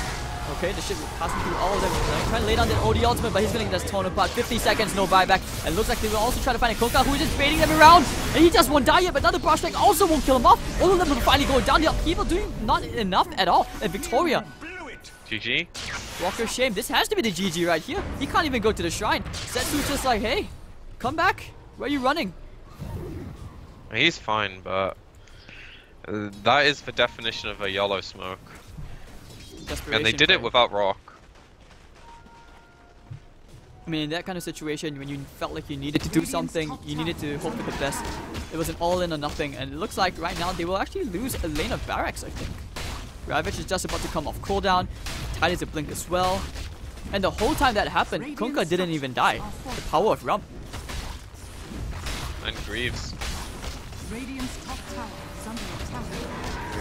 [SPEAKER 1] Okay, the ship passing through all of them. Trying to lay down the OD ultimate, but he's going to get us torn apart. 50 seconds, no buyback. And looks like they will also try to find a Konka who is just baiting them around. And he just won't die yet, but another brush strike also won't kill him off. All of them will finally go down. The upheaval doing not enough at all. And Victoria.
[SPEAKER 2] GG.
[SPEAKER 1] Walker Shame. This has to be the GG right here. He can't even go to the shrine. Setsu's just like, hey, come back. Where are you running?
[SPEAKER 2] He's fine, but that is the definition of a YOLO smoke. And they did it without Rock.
[SPEAKER 1] I mean, in that kind of situation, when you felt like you needed to do something, you needed to hope for the best. It was an all-in or nothing, and it looks like right now they will actually lose a lane of barracks, I think. Ravage is just about to come off cooldown. Tide is a blink as well. And the whole time that happened, Kunkka didn't even die. The power of Rump.
[SPEAKER 2] And Greaves.
[SPEAKER 3] Radiant's top tower is under attack.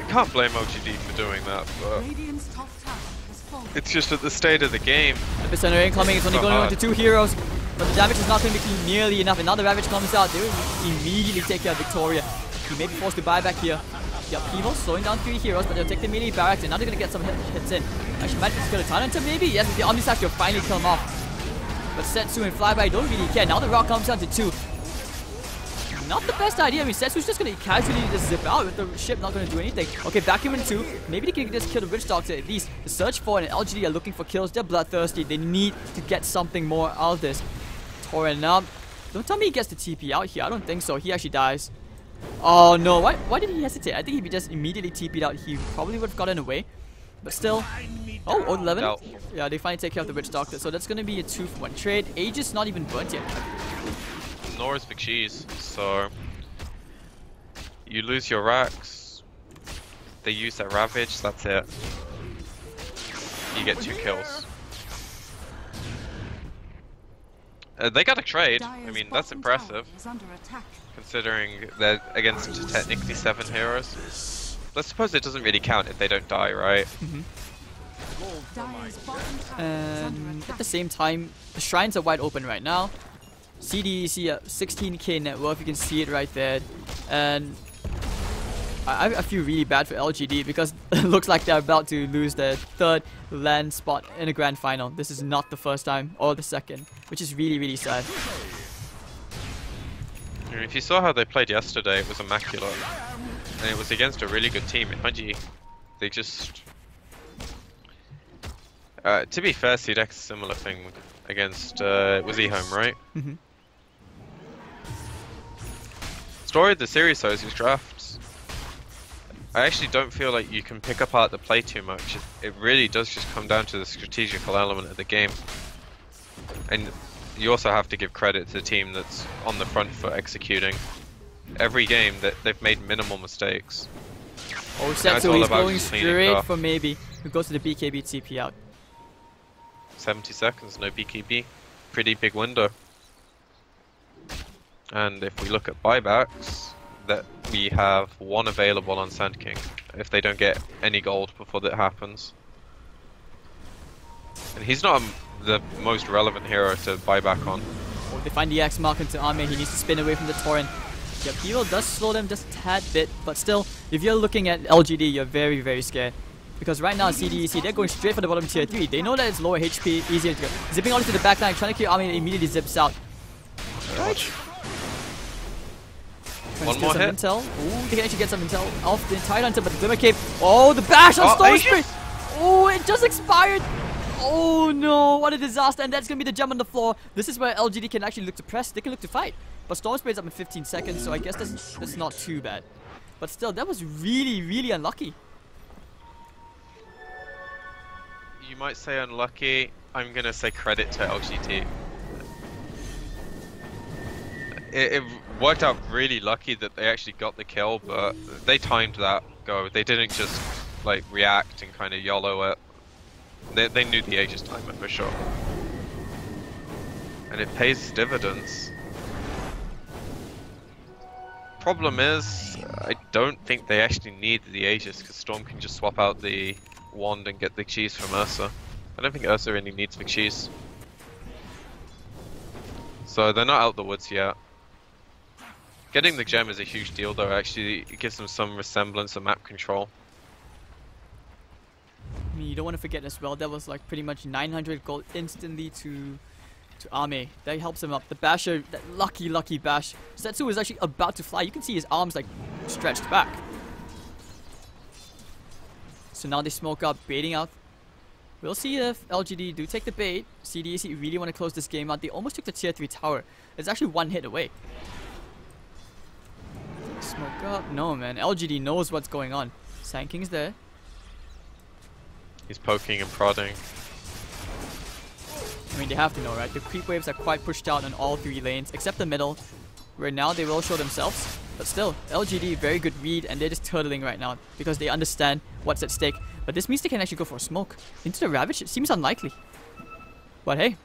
[SPEAKER 2] You can't blame LGD for doing that, but
[SPEAKER 3] Radiant's top tower has fallen.
[SPEAKER 2] it's just at the state of the game.
[SPEAKER 1] Epicenter incoming, it's only going on to 2 heroes. But the damage is not going to be nearly enough. Another Ravage comes out, they will immediately take care of Victoria. He may be forced to buy back here. The upheaval slowing down 3 heroes, but they'll take the melee barracks, and now they're going to get some hits in. Actually, might just kill a Talonter maybe? Yes, with the Omni Slash, you'll finally kill him off. But Setsu and Flyby don't really care. Now the rock comes down to 2. Not the best idea. I mean, Setsu's just going to casually just zip out with the ship not going to do anything. Okay, vacuum in 2. Maybe they can just kill the Witch Doctor at least. The Search 4 and LGD are looking for kills. They're bloodthirsty. They need to get something more out of this. Torrent up. Don't tell me he gets the TP out here. I don't think so. He actually dies. Oh no, why did he hesitate? I think if he just immediately TP'd out, he probably would have gotten away. But still. Oh, 11.
[SPEAKER 2] No.
[SPEAKER 1] Yeah, they finally take care of the Witch Doctor. So that's going to be a 2-for-1 trade. Aegis not even burnt yet.
[SPEAKER 2] Nor is Big Cheese, so you lose your racks. They use their Ravage, that's it. You get 2 kills. They got a trade. I mean, that's impressive. Considering they're against technically 7 heroes. Let's suppose it doesn't really count if they don't die, right?
[SPEAKER 1] And at the same time, the shrines are wide open right now. CDEC at 16k net worth, you can see it right there. And I feel really bad for LGD because it looks like they're about to lose their 3rd land spot in a grand final. This is not the first time or the second, which is really, really sad.
[SPEAKER 2] If you saw how they played yesterday, it was immaculate. And it was against a really good team in Haji. They just... to be fair, CDEC's a similar thing against... it was eHome, right?
[SPEAKER 1] Mm-hmm.
[SPEAKER 2] Story of the series though is these drafts. I actually don't feel like you can pick apart the play too much. It really does just come down to the strategical element of the game. And you also have to give credit to the team that's on the front foot executing. Every game that they've made minimal mistakes.
[SPEAKER 1] Oh, Setsu, he's going straight for maybe. Who goes to the BKB TP out.
[SPEAKER 2] 70 seconds, no BKB. Pretty big window. And if we look at buybacks, that we have 1 available on Sand King if they don't get any gold before that happens. And he's not the most relevant hero to buy back on.
[SPEAKER 1] Oh, they find the X mark into Ame. He needs to spin away from the Torrent. The upheaval does slow them just a tad bit, but still, if you're looking at LGD, you're very, very scared. Because right now CDEC, they're going straight for the bottom tier 3. They know that it's lower HP, easier to go. Zipping all the way to the back line, trying to kill Army, and immediately zips out. Right.
[SPEAKER 2] One more hit.
[SPEAKER 1] Intel. Ooh, they can actually get some intel off the entire hunter, but the Glimmer Cape. Oh, the bash on Storm Spirit. Oh, it just expired. Oh no, what a disaster. And that's going to be the gem on the floor. This is where LGD can actually look to press. They can look to fight. But Storm Spirit's up in 15 seconds, so I guess that's not too bad. But still, that was really, really unlucky.
[SPEAKER 2] You might say unlucky. I'm going to say credit to LGD. It worked out really lucky that they actually got the kill, but they timed that go. They didn't just like react and kind of YOLO it. They knew the Aegis timer for sure. And it pays dividends. Problem is, I don't think they actually need the Aegis because Storm can just swap out the wand and get the cheese from Ursa. I don't think Ursa really needs the cheese. So they're not out the woods yet. Getting the gem is a huge deal though, actually. It gives them some resemblance of map control.
[SPEAKER 1] I mean, you don't want to forget as well, that was like pretty much 900 gold instantly to Ame. That helps him up. The basher, that lucky bash. Setsu is actually about to fly. You can see his arms like stretched back. So now they smoke up, baiting out. We'll see if LGD do take the bait. CDEC really want to close this game out. They almost took the tier 3 tower. It's actually one hit away. Smoke up. No, man. LGD knows what's going on. Sand King's there.
[SPEAKER 2] He's poking and prodding.
[SPEAKER 1] I mean, they have to know, right? The creep waves are quite pushed out on all 3 lanes, except the middle, where now they will show themselves. But still, LGD, very good read, and they're just turtling right now because they understand what's at stake. But this means they can actually go for a smoke. Into the Ravage, it seems unlikely. But hey.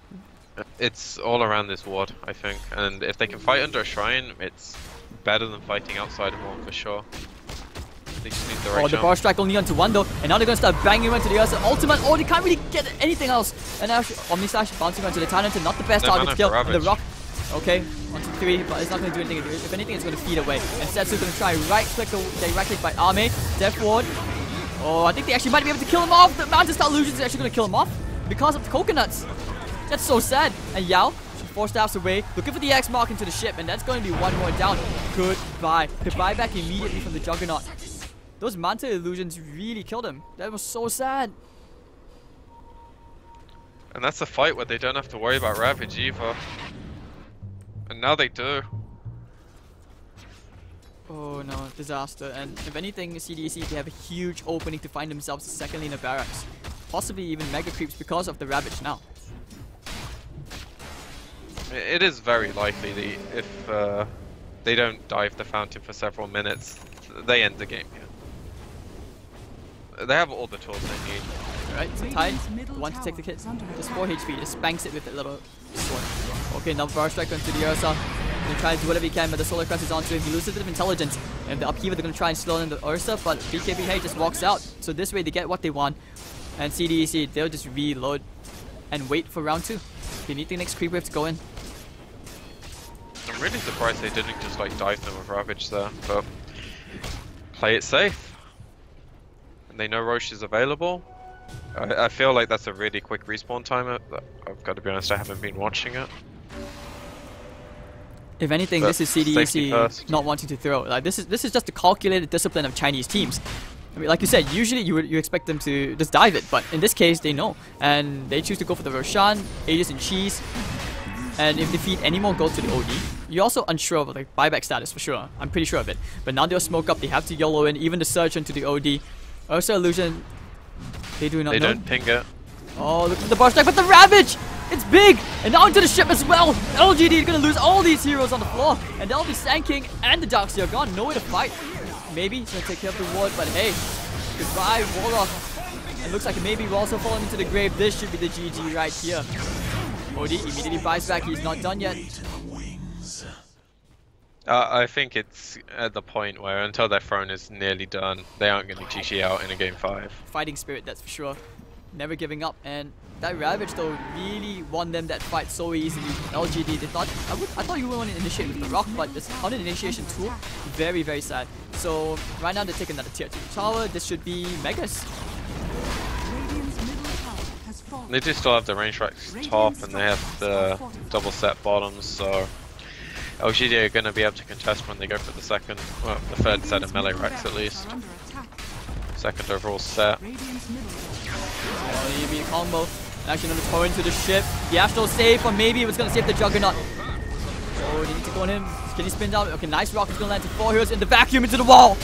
[SPEAKER 2] It's all around this ward, I think. And if they can fight under a shrine, it's better than fighting outside of one for sure. They just need the right
[SPEAKER 1] the bar strike only onto one though, and now they're gonna start banging into the other ultimate. Oh, they can't really get anything else. And now Omni Slash bouncing onto the Talent, not the best target to kill. And the Rock, okay, 1, 2, 3, but it's not gonna do anything. If anything, it's gonna feed away. And Setsu's gonna try right click by Ame. Death Ward. Oh, I think they actually might be able to kill him off. The Mountain Star Illusions is actually gonna kill him off because of the coconuts. That's so sad. And Yao, 4 staffs away, looking for the X mark into the ship, and that's going to be one more down. Goodbye. Goodbye back immediately from the Juggernaut. Those Manta Illusions really killed him. That was so sad.
[SPEAKER 2] And that's a fight where they don't have to worry about Ravage either. And now they do.
[SPEAKER 1] Oh no, disaster. And if anything, CDEC, they have a huge opening to find themselves a second lane of barracks. Possibly even mega creeps because of the Ravage now.
[SPEAKER 2] It is very likely that if they don't dive the fountain for several minutes, they end the game here. They have all the tools they need.
[SPEAKER 1] Right, so Tide wants to take the hit. Just 4 HP, just spanks it with that little sword. Okay, now Bar Strike onto the Ursa. Gonna try to do whatever he can, but the Solar Crest is onto him. He loses a bit of intelligence. And the Upheaver, they're gonna try and slow in the Ursa, but BKB just walks out. So this way they get what they want. And CDEC, they'll just reload and wait for round 2. They need the next creep wave to go in.
[SPEAKER 2] I'm really surprised they didn't just like dive them with Ravage there, but play it safe. And they know Roche is available. I feel like that's a really quick respawn timer. I've got to be honest, I haven't been watching it.
[SPEAKER 1] If anything, this is CDEC not wanting to throw. Like this is just the calculated discipline of Chinese teams. I mean, like you said, usually you expect them to just dive it, but in this case they know, and they choose to go for the Roshan, Aegis and Cheese. And if they feed any more gold to the OD, you're also unsure of like buyback status for sure. I'm pretty sure of it. But now they'll smoke up. They have to YOLO in, even the surge into the OD. Ursa Illusion, they do not know.
[SPEAKER 2] They don't ping it.
[SPEAKER 1] Oh, look at the bar strike, but the Ravage! It's big! And now into the ship as well! LGD is gonna lose all these heroes on the floor. And that'll be Sand King and the Darkseer gone. Nowhere to fight. Maybe he's gonna take care of the ward, but hey. Goodbye, Warlock. It looks like maybe we're also falling into the grave. This should be the GG right here. OD immediately buys back. He's not done yet.
[SPEAKER 2] I think it's at the point where until their throne is nearly done, they aren't going to GG out in a game 5.
[SPEAKER 1] Fighting spirit, that's for sure. Never giving up, and that Ravage though really won them that fight so easily. LGD, they thought I thought you were going to initiate with the Rock, but this on an initiation tool, very sad. So right now they take another tier 2 tower. This should be Megas.
[SPEAKER 2] They do still have the range racks top, and they have the double set bottoms, so LGD are going to be able to contest when they go for the second, well, the third set of melee racks at least. Second overall set.
[SPEAKER 1] Oh, EB combo. Actually, another torrent to the ship. The Astral save, or maybe it was going to save the Juggernaut. Oh, they need to go on him. Can he spin down? Okay, nice rock is going to land to 4 heroes in the vacuum into the wall.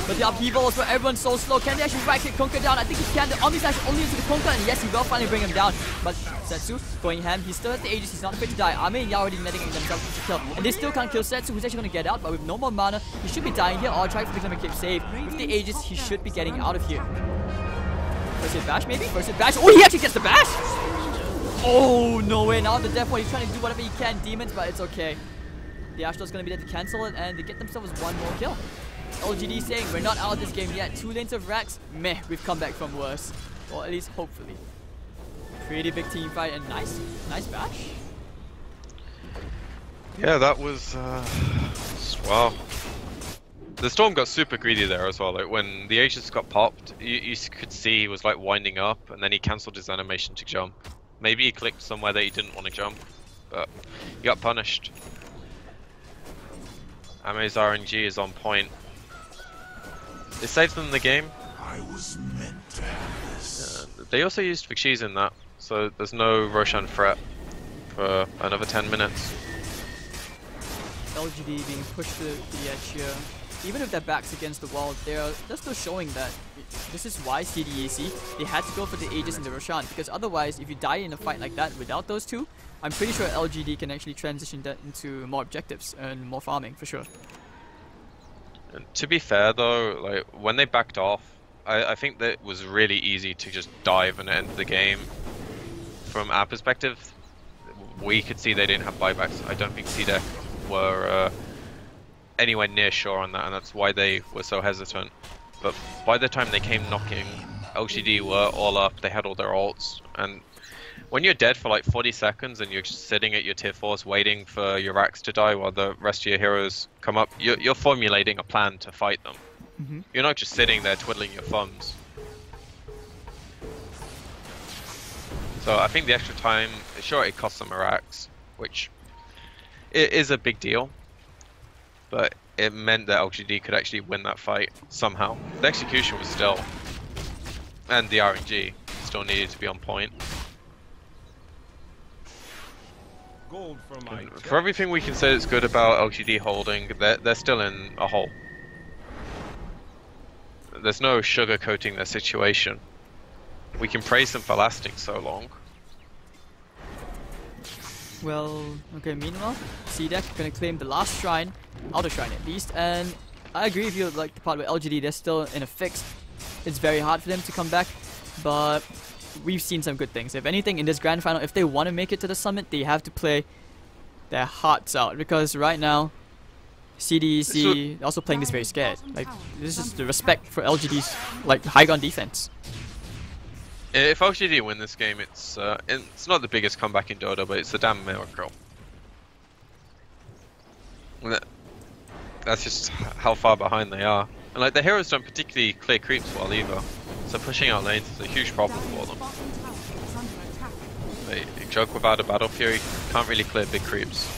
[SPEAKER 1] But the upheaval is where everyone's so slow. Can they actually right click Kunkka down? I think he can. The Omni's actually only into the Kunkka, and yes, he will finally bring him down. But Setsu going ham. He still has the Aegis. He's not afraid to die. Ame and Yao already netting themselves into kill. And they still can't kill Setsu, who's actually going to get out. But with no more mana, he should be dying here. Or try to become a keep save. With the Aegis, he should be getting out of here. First hit bash, maybe? First hit bash. Oh, he actually gets the bash! Oh, no way. Now the Death One, he's trying to do whatever he can. Demons, but it's okay. The Astral's going to be there to cancel it, and they get themselves one more kill. LGD saying, we're not out of this game yet. 2 lanes of racks, meh, we've come back from worse. Or at least hopefully. Pretty big team fight, and nice bash.
[SPEAKER 2] Yeah, that was, wow. The Storm got super greedy there as well. Like when the Aegis got popped, you could see he was like winding up, and then he cancelled his animation to jump. Maybe he clicked somewhere that he didn't want to jump, but he got punished. Ame's RNG is on point. It saves them the game.
[SPEAKER 4] I was meant to have this.
[SPEAKER 2] They also used Vixie's in that, so there's no Roshan threat for another 10 minutes.
[SPEAKER 1] LGD being pushed to the edge here. Even if their back's against the wall, they're still showing that this is why CDEC, they had to go for the Aegis and the Roshan, because otherwise, if you die in a fight like that without those two, I'm pretty sure LGD can actually transition that into more objectives and more farming, for sure.
[SPEAKER 2] And to be fair though, like when they backed off, I think that it was really easy to just dive and end the game. From our perspective, we could see they didn't have buybacks. I don't think CDEC were anywhere near sure on that, and that's why they were so hesitant. But by the time they came knocking, LGD were all up, they had all their ults, and when you're dead for like 40 seconds and you're just sitting at your tier 4s waiting for your racks to die while the rest of your heroes come up, you're formulating a plan to fight them. You're not just sitting there twiddling your thumbs. So I think the extra time, sure it cost them a racks, which it is a big deal, but it meant that LGD could actually win that fight somehow. The execution was still, and the RNG still needed to be on point. For everything we can say that's good about LGD holding, they're still in a hole. There's no sugarcoating their situation. We can praise them for lasting so long.
[SPEAKER 1] Well, okay, meanwhile, CDEC gonna claim the last shrine, outer shrine at least, and I agree with you, like the part where LGD, they're still in a fix. It's very hard for them to come back, but we've seen some good things. If anything, in this grand final, if they want to make it to the summit, they have to play their hearts out, because right now, CDEC also playing this very scared. Like, this is the respect for LGD's like high ground defense.
[SPEAKER 2] If LGD win this game, it's not the biggest comeback in Dota, but it's a damn miracle. That's just how far behind they are. And like the heroes don't particularly clear creeps well either, so pushing out lanes is a huge problem for them. They joke without a Battle Fury, can't really clear big creeps.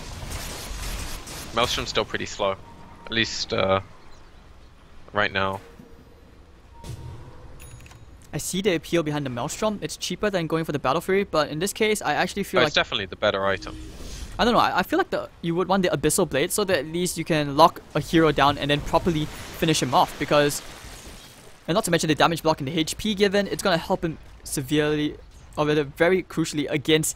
[SPEAKER 2] Maelstrom's still pretty slow, at least right now.
[SPEAKER 1] I see the appeal behind the Maelstrom. It's cheaper than going for the Battle Fury, but in this case, I actually feel like
[SPEAKER 2] it's definitely the better item.
[SPEAKER 1] I don't know, I feel like you would want the Abyssal Blade so that at least you can lock a hero down and then properly finish him off, because, and not to mention the damage block and the HP given, it's gonna help him severely, or rather very crucially, against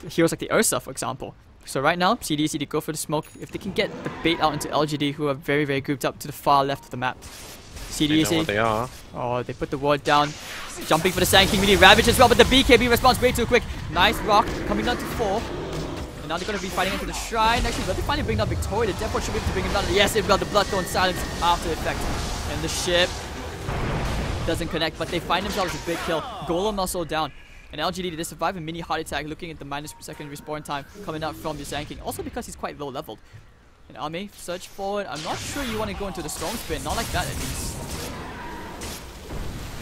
[SPEAKER 1] heroes like the Ursa, for example. So right now, CDEC, they go for the smoke. If they can get the bait out into LGD, who are very, very grouped up to the far left of the map. CDEC,
[SPEAKER 2] they know what they are.
[SPEAKER 1] Oh, they put the ward down. Jumping for the Sand King, really Ravage as well, but the BKB responds way too quick. Nice rock, coming down to 4. And now they're going to be fighting into the shrine. Actually, will they finally bring down Victoria? The Death Ward should be able to bring him down. Yes, they've got the Bloodthorn Silence after effect. And the ship doesn't connect, but they find themselves a big kill. Golem also down. And LGD, they survive a mini heart attack, looking at the -2 respawn time coming out from the Sand King. Also because he's quite low leveled. And Ame, surge forward. I'm not sure you want to go into the strong spin. Not like that, at least.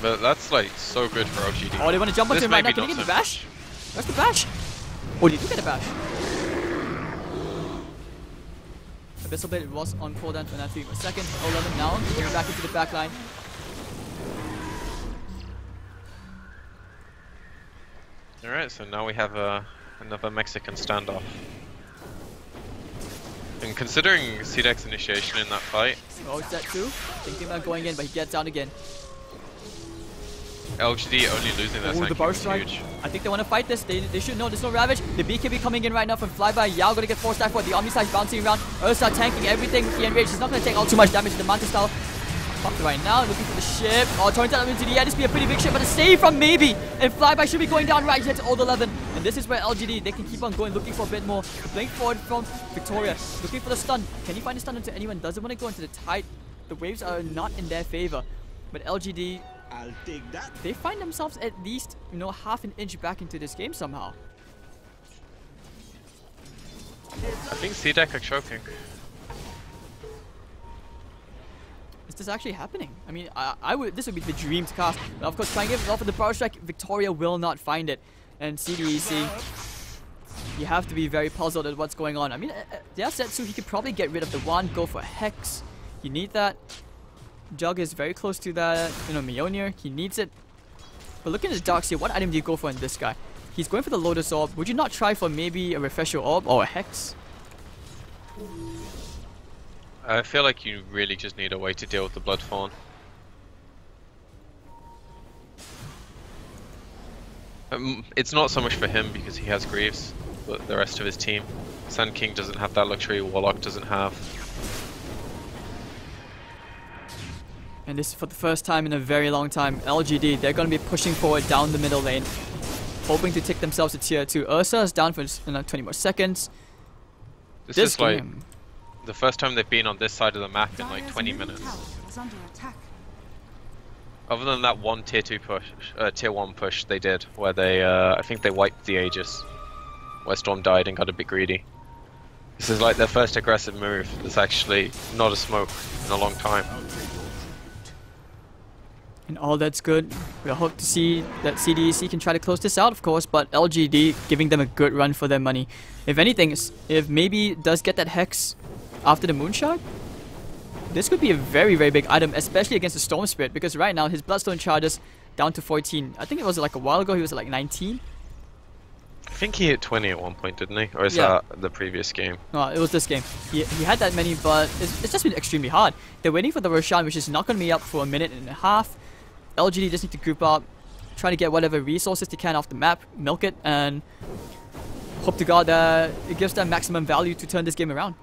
[SPEAKER 2] But that's like so good for LGD.
[SPEAKER 1] Oh, they want to jump onto
[SPEAKER 2] This
[SPEAKER 1] him right
[SPEAKER 2] may
[SPEAKER 1] now.
[SPEAKER 2] be
[SPEAKER 1] Can he
[SPEAKER 2] not
[SPEAKER 1] get the
[SPEAKER 2] so
[SPEAKER 1] bash? Where's the bash? Oh, he do get a bash. Abyssal Blade was on cooldown for another 3 more seconds. 11 now, going back into the back line.
[SPEAKER 2] Alright, so now we have another Mexican standoff. And considering CDEC's initiation in that fight,
[SPEAKER 1] Oh, set 2. Thinking about going in, but he gets down again.
[SPEAKER 2] LGD only losing that
[SPEAKER 1] Oh, the bar
[SPEAKER 2] is
[SPEAKER 1] strike.
[SPEAKER 2] huge.
[SPEAKER 1] I think they want to fight this. They should know there's no Ravage. The BKB coming in right now from Flyby. Yao going to get 4-stack for it. The Omni Size bouncing around. Ursa tanking everything with the Enrage. He's not going to take all too much damage. The Manta style. Fucked right now. Looking for the ship. Oh, turns out into the air. This be a pretty big ship, but a save from maybe. And Flyby should be going down right here to old 11. And this is where LGD, they can keep on going, looking for a bit more. Playing forward from Victoria. Looking for the stun. Can he find the stun into anyone? Doesn't want to go into the tight. The waves are not in their favor. But LGD,
[SPEAKER 4] I'll take that.
[SPEAKER 1] they find themselves at least, you know, half an inch back into this game somehow.
[SPEAKER 2] I think CDEC are choking.
[SPEAKER 1] Is this actually happening? I mean, this would be the dream to cast. But of course, trying to give it off with the power strike, Victoria will not find it. And CDEC, you have to be very puzzled at what's going on. I mean, Setsu, he could probably get rid of the wand, go for a Hex. You need that. Jug is very close to that, you know, Mjolnir. He needs it. But looking at the Darks here, what item do you go for in this guy? He's going for the Lotus Orb. Would you not try for maybe a Refresher Orb or a Hex?
[SPEAKER 2] I feel like you really just need a way to deal with the Blood Fawn. It's not so much for him because he has Greaves, but the rest of his team. Sand King doesn't have that luxury, Warlock doesn't have.
[SPEAKER 1] And this is for the first time in a very long time. LGD, they're going to be pushing forward down the middle lane, hoping to take themselves to tier 2. Ursa is down for 20 more seconds.
[SPEAKER 2] This is like the first time they've been on this side of the map in like 20 minutes.
[SPEAKER 3] Under attack.
[SPEAKER 2] Other than that one tier 2 push, tier 1 push they did, where they, I think they wiped the Aegis, where Storm died and got a bit greedy. This is like their first aggressive move that's actually not a smoke in a long time.
[SPEAKER 1] And all that's good. We hope to see that CDEC can try to close this out, of course, but LGD giving them a good run for their money. If anything, if maybe does get that Hex after the Moonshot, this could be a very, very big item, especially against the Storm Spirit, because right now his Bloodstone charges down to 14. I think it was like a while ago, he was at like 19.
[SPEAKER 2] I think he hit 20 at one point, didn't he? Or is that the previous game?
[SPEAKER 1] No, it was this game. He had that many, but it's just been extremely hard. They're waiting for the Roshan, which is not going to be up for a minute and a half. LGD just need to group up, try to get whatever resources they can off the map, milk it, and hope to God that it gives them maximum value to turn this game around.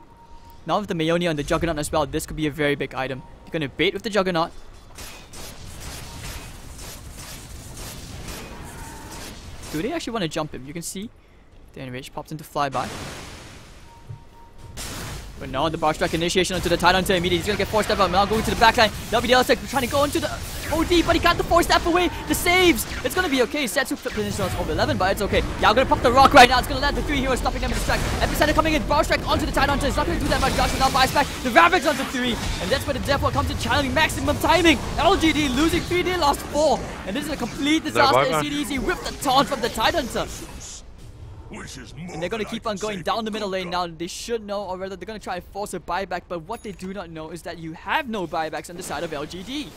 [SPEAKER 1] Now with the Mjolnir and the Juggernaut as well, this could be a very big item. You're going to bait with the Juggernaut. Do they actually want to jump him? You can see the Enrage pops into Flyby. But no, the bar strike initiation onto the Titan Hunter immediately. He's going to get 4-step out. Now going to the backline. That'll be the other trying to go into the OD, but he got the 4-step away. The saves. It's going to be okay. Setsu finishes on over 11, but it's okay. Yao going to pop the rock right now. It's going to land the 3 heroes, stopping them in the strike. Epicenter coming in. Bar strike onto the Titan Hunter. It's not going to do that much. Joshua now buys back. The Ravage onto 3. And that's where the Death Wall comes in, channeling maximum timing. LGD losing 3, they lost 4. And this is a complete disaster. CDEC whipped the taunt from the Titan Hunter. And they're going to keep on going down the middle lane now. They should know, or rather they're going to try and force a buyback, but what they do not know is that you have no buybacks on the side of LGD.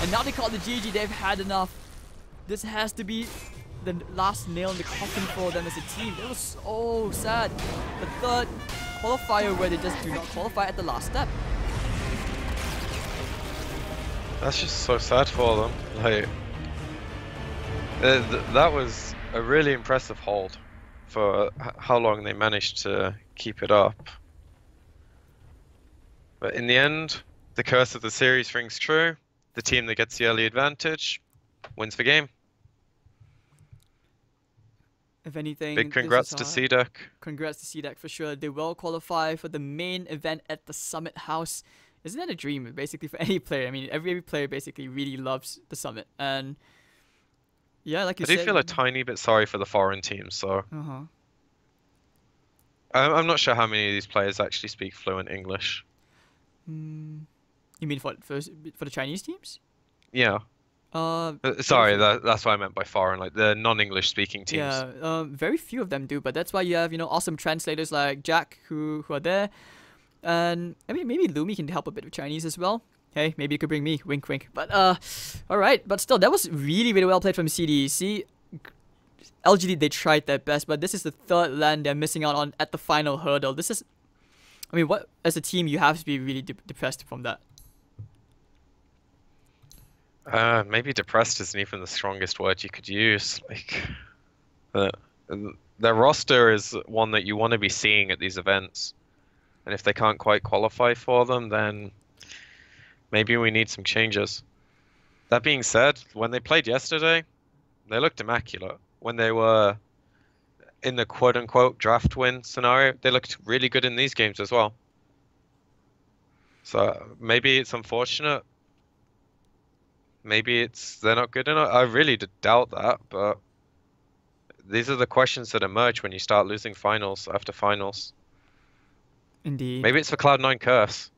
[SPEAKER 1] And now they call the GG, they've had enough. This has to be the last nail in the coffin for them as a team. It was so sad. The third qualifier where they just do not qualify at the last step.
[SPEAKER 2] That's just so sad for them. Like, that was a really impressive hold for how long they managed to keep it up. But in the end, the curse of the series rings true. The team that gets the early advantage wins the game.
[SPEAKER 1] If anything,
[SPEAKER 2] big congrats to CDEC.
[SPEAKER 1] Congrats to CDEC for sure. They will qualify for the main event at the Summit House. Isn't that a dream, basically, for any player? I mean, every player basically really loves the Summit. And yeah, like you said,
[SPEAKER 2] I do feel a tiny bit sorry for the foreign teams, so. I'm not sure how many of these players actually speak fluent English.
[SPEAKER 1] You mean for the Chinese teams?
[SPEAKER 2] Yeah. Sorry, that's what I meant by foreign, like the non-English speaking teams.
[SPEAKER 1] Yeah, very few of them do, but that's why you have, awesome translators like Jack who are there. And I mean, maybe Lumi can help a bit with Chinese as well. Hey, maybe you could bring me, wink wink. But all right, but still, that was really, really well played from CDEC. LGD, they tried their best, but this is the third land they're missing out on at the final hurdle. This is, I mean, what, as a team, you have to be really depressed from that.
[SPEAKER 2] Maybe depressed isn't even the strongest word you could use. Like, their roster is one that you want to be seeing at these events, and if they can't quite qualify for them, then maybe we need some changes. That being said, when they played yesterday, they looked immaculate. When they were in the quote-unquote draft win scenario, they looked really good in these games as well. So maybe it's unfortunate. Maybe they're not good enough. I really doubt that, but these are the questions that emerge when you start losing finals after finals.
[SPEAKER 1] Indeed.
[SPEAKER 2] Maybe it's the Cloud9 curse.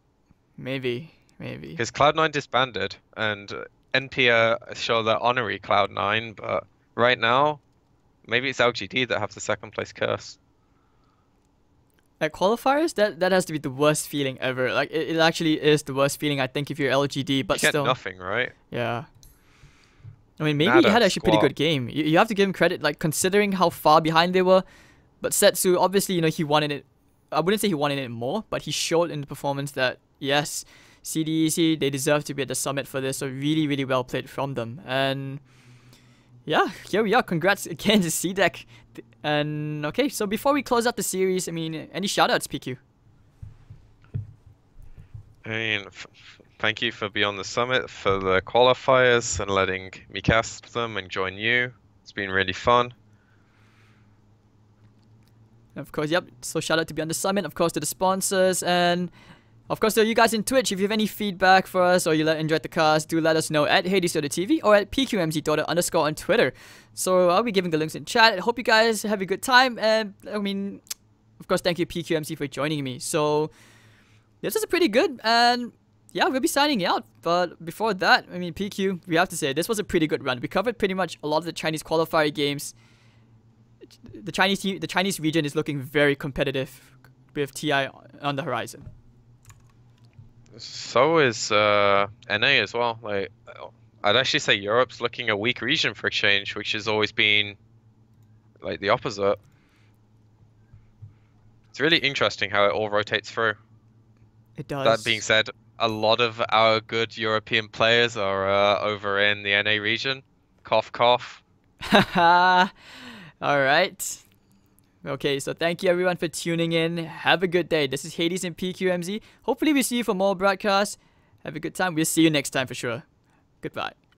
[SPEAKER 1] Maybe.
[SPEAKER 2] Because Cloud9 disbanded, and NP show their honorary Cloud9, but right now, maybe it's LGD that have the second place curse.
[SPEAKER 1] At qualifiers, that has to be the worst feeling ever. Like, it actually is the worst feeling, I think, if you're LGD, but
[SPEAKER 2] you
[SPEAKER 1] still.
[SPEAKER 2] get nothing, right?
[SPEAKER 1] Yeah. I mean, maybe he had actually a pretty good game. You have to give him credit, like, considering how far behind they were. But Setsu, obviously, he wanted it. I wouldn't say he wanted it more, but he showed in the performance that, yes, CDEC, they deserve to be at the summit for this. So really, really well played from them. And yeah, here we are. Congrats again to CDEC. And okay, so before we close out the series, I mean, any shoutouts, PQ?
[SPEAKER 2] I mean, thank you for being on the summit, for the qualifiers, and letting me cast them and join you. It's been really fun.
[SPEAKER 1] Of course, yep. So shout out to be on the summit, of course, to the sponsors, and of course to you guys in Twitch. If you have any feedback for us or you enjoyed the cast, do let us know at HadesDota.tv or at PQMZDota_ on Twitter. So I'll be giving the links in chat. I hope you guys have a good time, and I mean, of course, thank you PQMZ for joining me. So this is pretty good, and yeah, we'll be signing out. But before that, I mean, PQ, we have to say this was a pretty good run. We covered pretty much a lot of the Chinese qualifier games. The Chinese region is looking very competitive with TI on the horizon.
[SPEAKER 2] So is NA as well. Like, I'd actually say Europe's looking a weak region for Exchange, which has always been like the opposite. It's really interesting how it all rotates through.
[SPEAKER 1] It does.
[SPEAKER 2] That being said, a lot of our good European players are over in the NA region. Cough, cough.
[SPEAKER 1] Haha. All right. Okay, so thank you everyone for tuning in. Have a good day. This is Hades and PQMZ. Hopefully we see you for more broadcasts. Have a good time. We'll see you next time for sure. Goodbye.